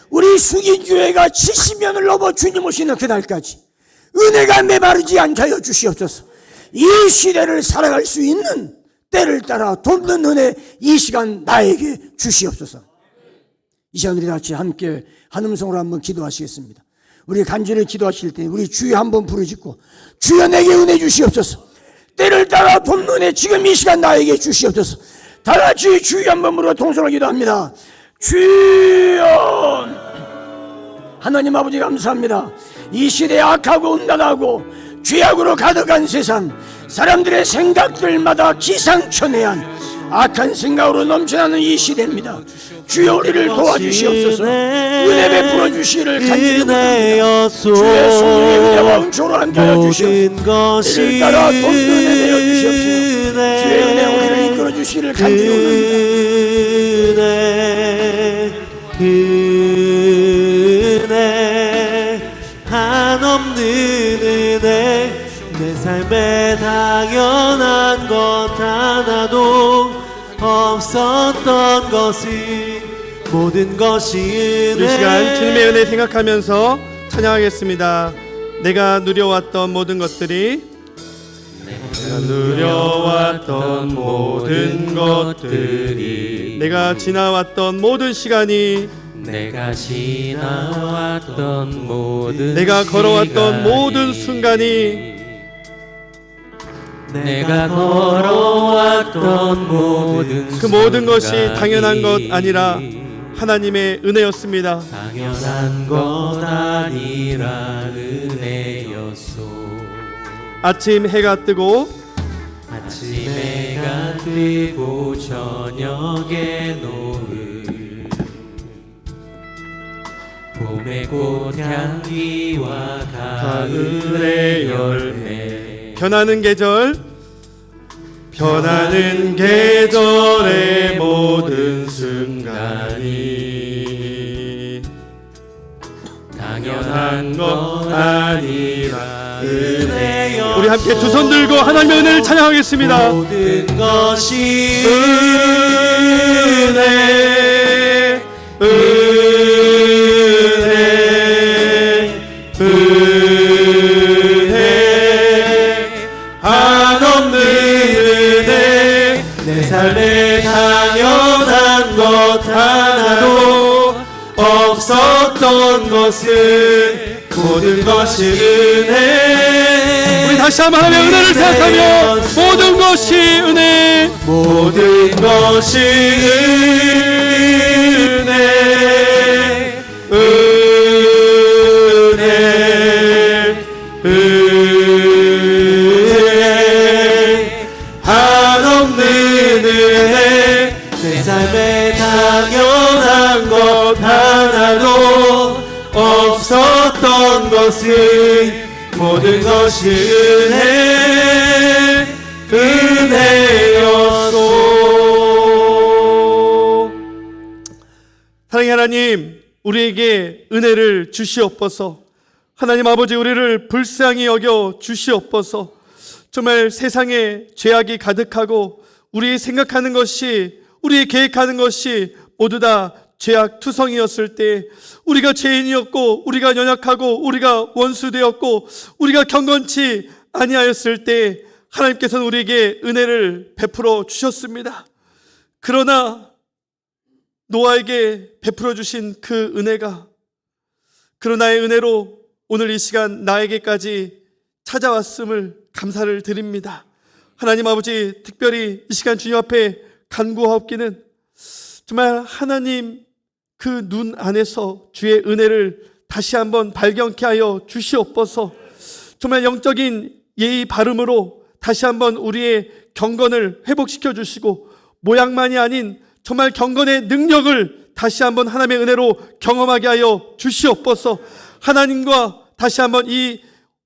우리 숙인교회가 70년을 넘어 주님 오시는 그날까지 은혜가 메마르지 않게 하여 주시옵소서. 이 시대를 살아갈 수 있는 때를 따라 돕는 은혜 이 시간 나에게 주시옵소서. 이 시간 우리 같이 함께 한 음성으로 한번 기도하시겠습니다. 우리 간절히 기도하실 때 우리 주여 한번 부르짖고 주여 내게 은혜 주시옵소서. 때를 따라 돕는 은혜 지금 이 시간 나에게 주시옵소서. 다 같이 주여 한번 부르고 통성으로 기도합니다. 주여 하나님 아버지 감사합니다. 이 시대에 악하고 음란하고 죄악으로 가득한 세상, 사람들의 생각들마다 기상천외한 악한 생각으로 넘쳐나는 이 시대입니다. 주여 우리를 도와주시옵소서. 은혜 베풀어 주시기를 간절히 원합니다. 주의 성령의 은혜와 은총으로 함께하여 주시옵소서. 이를 따라 돕는 은혜 내려 주시옵소서. 주의 은혜 우리를 이끌어 주시기를 간절히 원합니다. 은혜 한없는 은혜 내 삶에 당연한 것 하나도 없었던 것은 모든 것이 은혜. 이 시간 주님의 은혜 생각하면서 찬양하겠습니다. 내가 누려왔던 모든 것들이 내가 누려왔던 모든 것들이 내가 지나왔던 모든 시간이 내가 지나왔던 모든 내가 걸어왔던 시간이 모든 순간이 내가 걸어왔던 모든 그 모든 것이 순간이 당연한 것 아니라 하나님의 은혜였습니다. 당연한 것 아니라 은혜였소. 아침 해가 뜨고 아침 해가 뜨고 저녁에 노을 봄의 꽃향기와 가을의 열매 변하는 계절 변하는 계절의 모든 순간이 당연한 것 아니라 은혜였소. 우리 함께 두 손 들고 하나님의 은혜를 찬양하겠습니다. 모든 것이 은혜 은혜 한없는 은혜 내 삶에 당연한 것 하나도 없었던 것은 모든 것이 은혜. 우리 다시 다시 한번 하나님의 은혜를 생각하며 모든 것이 은혜, 모든 것이 은혜, 은혜, 한없는 은혜. 내 삶에 당연한 것 하나도 없었던 것은 모든 것이 은혜였소. 사랑의 하나님, 우리에게 은혜를 주시옵소서. 하나님 아버지, 우리를 불쌍히 여겨 주시옵소서. 정말 세상에 죄악이 가득하고 우리 생각하는 것이, 우리 계획하는 것이 모두 다 죄악 투성이었을 때, 우리가 죄인이었고 우리가 연약하고 우리가 원수되었고 우리가 경건치 아니하였을 때 하나님께서는 우리에게 은혜를 베풀어 주셨습니다. 그러나 노아에게 베풀어 주신 그 은혜가, 그러나의 은혜로 오늘 이 시간 나에게까지 찾아왔음을 감사를 드립니다. 하나님 아버지, 특별히 이 시간 주님 앞에 간구하옵기는 정말 하나님 그 눈 안에서 주의 은혜를 다시 한번 발견케 하여 주시옵소서. 정말 영적인 예의 바름으로 다시 한번 우리의 경건을 회복시켜 주시고, 모양만이 아닌 정말 경건의 능력을 다시 한번 하나님의 은혜로 경험하게 하여 주시옵소서. 하나님과 다시 한번 이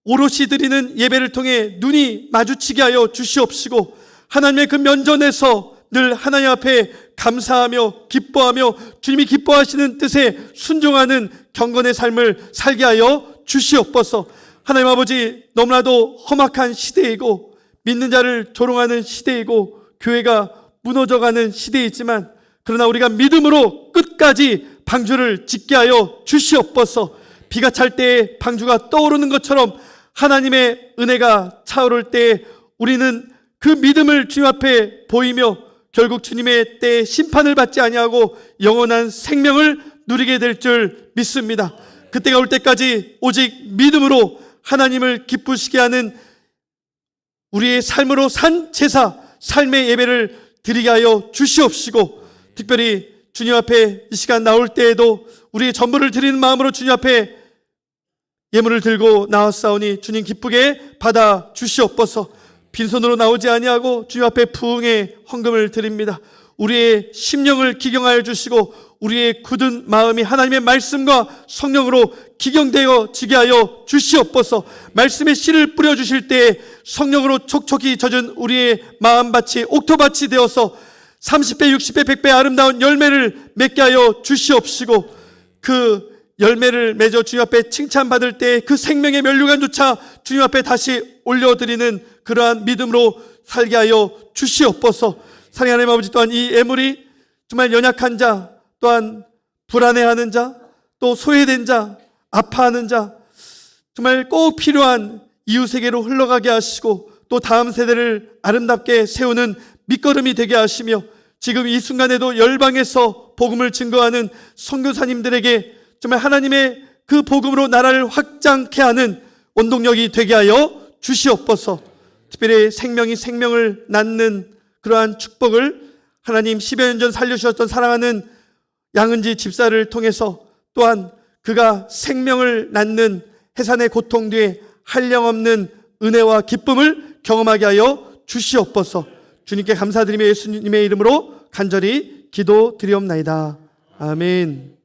오롯이 드리는 예배를 통해 눈이 마주치게 하여 주시옵시고, 하나님의 그 면전에서 늘 하나님 앞에 감사하며 기뻐하며 주님이 기뻐하시는 뜻에 순종하는 경건의 삶을 살게 하여 주시옵소서. 하나님 아버지, 너무나도 험악한 시대이고 믿는 자를 조롱하는 시대이고 교회가 무너져가는 시대이지만, 그러나 우리가 믿음으로 끝까지 방주를 짓게 하여 주시옵소서. 비가 찰 때에 방주가 떠오르는 것처럼 하나님의 은혜가 차오를 때 우리는 그 믿음을 주님 앞에 보이며 결국 주님의 때에 심판을 받지 아니하고 영원한 생명을 누리게 될 줄 믿습니다. 그때가 올 때까지 오직 믿음으로 하나님을 기쁘시게 하는 우리의 삶으로 산 제사, 삶의 예배를 드리게 하여 주시옵시고, 특별히 주님 앞에 이 시간 나올 때에도 우리의 전부를 드리는 마음으로 주님 앞에 예물을 들고 나왔사오니 주님 기쁘게 받아 주시옵소서. 빈손으로 나오지 아니하고 주님 앞에 부흥의 헌금을 드립니다. 우리의 심령을 기경하여 주시고 우리의 굳은 마음이 하나님의 말씀과 성령으로 기경되어 지게 하여 주시옵소서. 말씀의 씨를 뿌려주실 때에 성령으로 촉촉히 젖은 우리의 마음밭이 옥토밭이 되어서 30배, 60배, 100배 아름다운 열매를 맺게 하여 주시옵시고, 그 열매를 맺어 주님 앞에 칭찬받을 때 그 생명의 면류관조차 주님 앞에 다시 올려드리는 그러한 믿음으로 살게 하여 주시옵소서. 사랑하는 하나님 아버지, 또한 이 예물이 정말 연약한 자, 또한 불안해하는 자, 또 소외된 자, 아파하는 자, 정말 꼭 필요한 이웃에게로 흘러가게 하시고 또 다음 세대를 아름답게 세우는 밑거름이 되게 하시며, 지금 이 순간에도 열방에서 복음을 증거하는 선교사님들에게 정말 하나님의 그 복음으로 나라를 확장케 하는 원동력이 되게 하여 주시옵소서. 특별히 생명이 생명을 낳는 그러한 축복을 하나님 10여 년 전 살려주셨던 사랑하는 양은지 집사를 통해서 또한 그가 생명을 낳는 해산의 고통 뒤에 한량없는 은혜와 기쁨을 경험하게 하여 주시옵소서. 주님께 감사드리며 예수님의 이름으로 간절히 기도드리옵나이다. 아멘.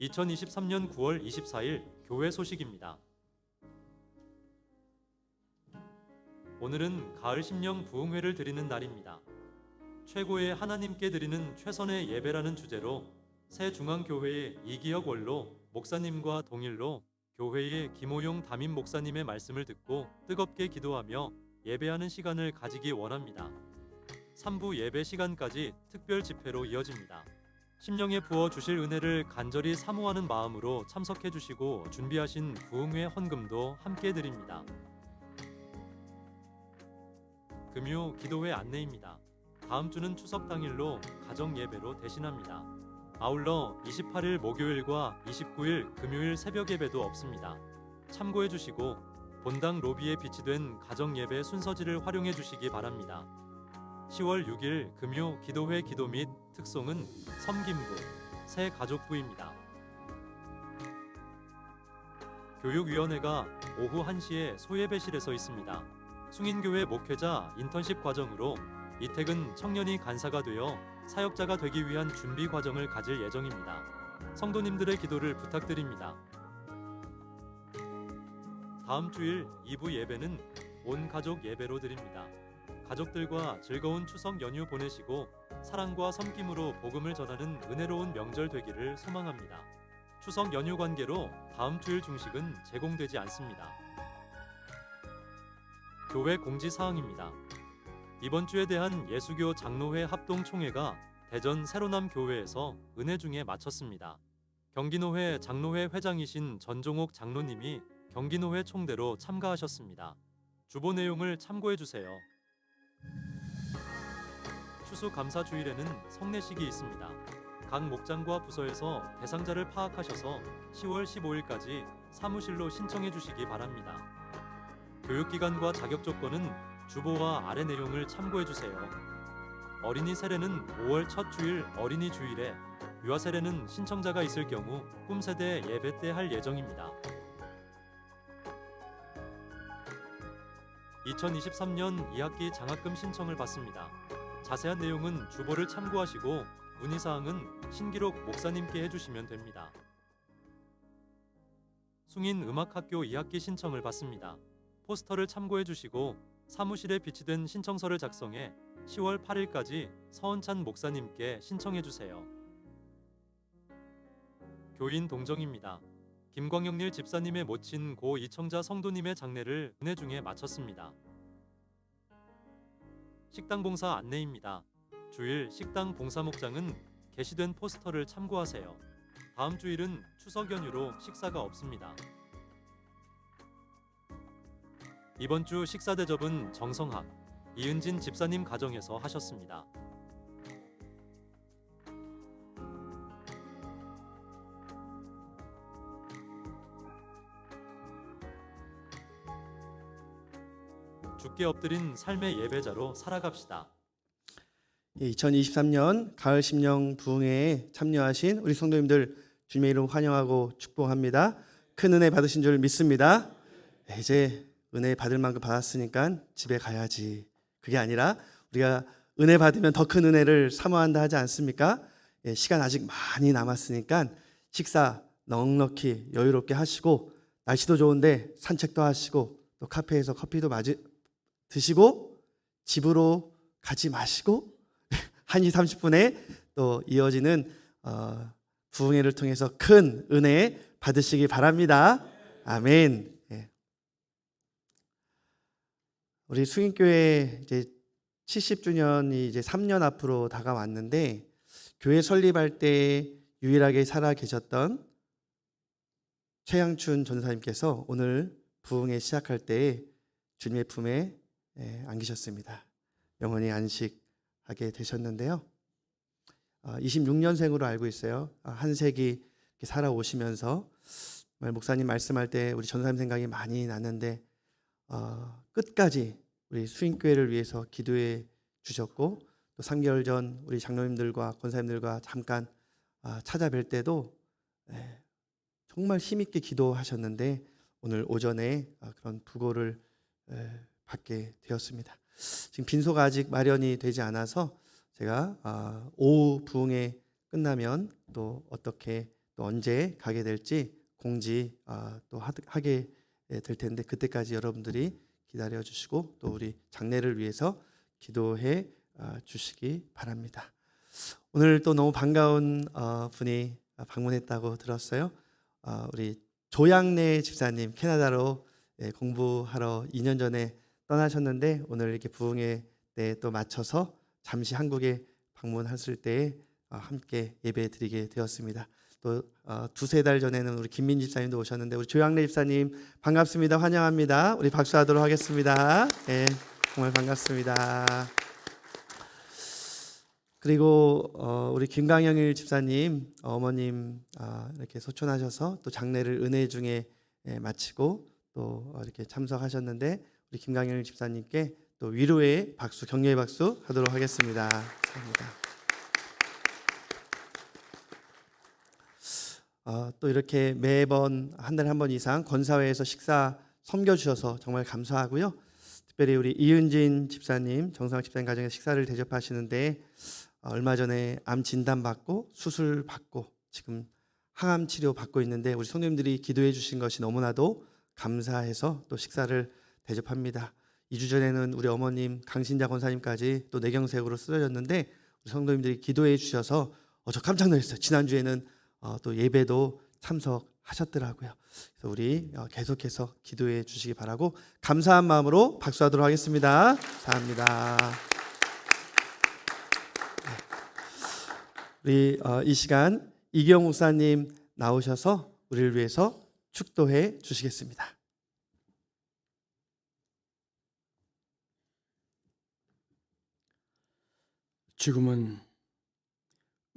2023년 9월 24일 교회 소식입니다. 오늘은 가을 심령 부흥회를 드리는 날입니다. 최고의 하나님께 드리는 최선의 예배라는 주제로 새 중앙교회의 이기혁 원로 목사님과 동일로 교회의 김호용 담임 목사님의 말씀을 듣고 뜨겁게 기도하며 예배하는 시간을 가지기 원합니다. 3부 예배 시간까지 특별 집회로 이어집니다. 심령에 부어 주실 은혜를 간절히 사모하는 마음으로 참석해 주시고 준비하신 부흥회 헌금도 함께 드립니다. 금요 기도회 안내입니다. 다음 주는 추석 당일로 가정 예배로 대신합니다. 아울러 28일 목요일과 29일 금요일 새벽 예배도 없습니다. 참고해 주시고 본당 로비에 비치된 가정 예배 순서지를 활용해 주시기 바랍니다. 10월 6일 금요 기도회 기도 및 특송은 섬김부, 새 가족부입니다. 교육위원회가 오후 1시에 소예배실에서 있습니다. 숭인교회 목회자 인턴십 과정으로 이택은 청년이 간사가 되어 사역자가 되기 위한 준비 과정을 가질 예정입니다. 성도님들의 기도를 부탁드립니다. 다음 주일 2부 예배는 온 가족 예배로 드립니다. 가족들과 즐거운 추석 연휴 보내시고 사랑과 섬김으로 복음을 전하는 은혜로운 명절 되기를 소망합니다. 추석 연휴 관계로 다음 주일 중식은 제공되지 않습니다. 교회 공지사항입니다. 이번 주에 대한 예수교 장로회 합동총회가 대전 새로남 교회에서 은혜 중에 마쳤습니다. 경기노회 장로회 회장이신 전종옥 장로님이 경기노회 총대로 참가하셨습니다. 주보 내용을 참고해 주세요. 추수감사 주일에는 성례식이 있습니다. 각 목장과 부서에서 대상자를 파악하셔서 10월 15일까지 사무실로 신청해 주시기 바랍니다. 교육기간과 자격 조건은 주보와 아래 내용을 참고해 주세요. 어린이 세례는 5월 첫 주일 어린이 주일에, 유아 세례는 신청자가 있을 경우 꿈세대 예배 때 할 예정입니다. 2023년 2학기 장학금 신청을 받습니다. 자세한 내용은 주보를 참고하시고 문의사항은 신기록 목사님께 해주시면 됩니다. 숭인 음악학교 2학기 신청을 받습니다. 포스터를 참고해 주시고 사무실에 비치된 신청서를 작성해 10월 8일까지 서은찬 목사님께 신청해 주세요. 교인 동정입니다. 김광영릴 집사님의 모친 고 이청자 성도님의 장례를 은혜 중에 마쳤습니다. 식당 봉사 안내입니다. 주일 식당 봉사 목장은 게시된 포스터를 참고하세요. 다음 주일은 추석 연휴로 식사가 없습니다. 이번 주 식사 대접은 정성학, 이은진 집사님 가정에서 하셨습니다. 주께 엎드린 삶의 예배자로 살아갑시다. 2023년 가을 심령 부흥회에 참여하신 우리 성도님들 주님의 이름 환영하고 축복합니다. 큰 은혜 받으신 줄 믿습니다. 이제 은혜 받을 만큼 받았으니까 집에 가야지. 그게 아니라 우리가 은혜 받으면 더 큰 은혜를 사모한다 하지 않습니까? 시간 아직 많이 남았으니까 식사 넉넉히 여유롭게 하시고, 날씨도 좋은데 산책도 하시고, 또 카페에서 커피도 드시고, 집으로 가지 마시고 1시 30분에 또 이어지는 부흥회를 통해서 큰 은혜 받으시기 바랍니다. 아멘. 우리 수인교회 이제 70주년이 이제 3년 앞으로 다가왔는데, 교회 설립할 때 유일하게 살아 계셨던 최양춘 전사님께서 오늘 부흥회 시작할 때 주님의 품에 안기셨습니다. 영원히 안식하게 되셨는데요. 26년생으로 알고 있어요. 한 세기 살아오시면서 목사님 말씀할 때 우리 전사님 생각이 많이 나는데, 끝까지 우리 수인교회를 위해서 기도해 주셨고, 또 3개월 전 우리 장로님들과 권사님들과 잠깐 찾아뵐 때도 정말 힘있게 기도하셨는데, 오늘 오전에 그런 부고를 받게 되었습니다. 지금 빈소가 아직 마련이 되지 않아서 제가 오후 부흥회 끝나면 또 어떻게 또 언제 가게 될지 공지 또 하게 될 텐데, 그때까지 여러분들이 기다려 주시고 또 우리 장례를 위해서 기도해 주시기 바랍니다. 오늘 또 너무 반가운 분이 방문했다고 들었어요. 우리 조양래 집사님, 캐나다로 공부하러 2년 전에 떠나셨는데, 오늘 이렇게 부흥회 때 또 맞춰서 잠시 한국에 방문했을 때 함께 예배 드리게 되었습니다. 또 두세 달 전에는 우리 김민 집사님도 오셨는데, 우리 조양래 집사님 반갑습니다. 환영합니다. 우리 박수하도록 하겠습니다. 네, 정말 반갑습니다. 그리고 우리 김광영일 집사님 어머님 이렇게 소천하셔서 또 장례를 은혜 중에 마치고 또 이렇게 참석하셨는데 우리 김강일 집사님께 또 위로의 박수, 격려의 박수 하도록 하겠습니다. 감사합니다. 또 이렇게 매번 한 달에 한 번 이상 권사회에서 식사 섬겨주셔서 정말 감사하고요. 특별히 우리 이은진 집사님, 정상학 집사님 가정에서 식사를 대접하시는데 얼마 전에 암 진단 받고 수술 받고 지금 항암 치료 받고 있는데 우리 성도님들이 기도해 주신 것이 너무나도 감사해서 또 식사를 대접합니다. 2주 전에는 우리 어머님 강신자 권사님까지 또 뇌경색으로 쓰러졌는데 우리 성도님들이 기도해 주셔서 저 깜짝 놀랐어요. 지난주에는 또 예배도 참석하셨더라고요. 그래서 우리 계속해서 기도해 주시기 바라고 감사한 마음으로 박수하도록 하겠습니다. 감사합니다. 우리 이 시간 이경 목사님 나오셔서 우리를 위해서 축도해 주시겠습니다. 지금은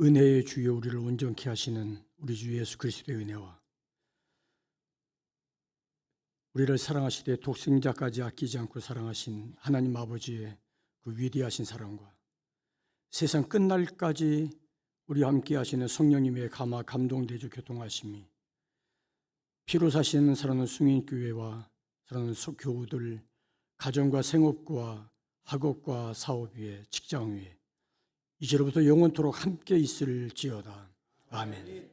은혜의 주여 우리를 온전케 하시는 우리 주 예수 그리스도의 은혜와 우리를 사랑하시되 독생자까지 아끼지 않고 사랑하신 하나님 아버지의 그 위대하신 사랑과 세상 끝날까지 우리와 함께 하시는 성령님의 감동대주 교통하심이 피로 사시는 사랑하는 승인교회와 사랑하는 교우들 가정과 생업과 학업과 사업 위에 직장 위에 이제로부터 영원토록 함께 있을지어다. 아멘.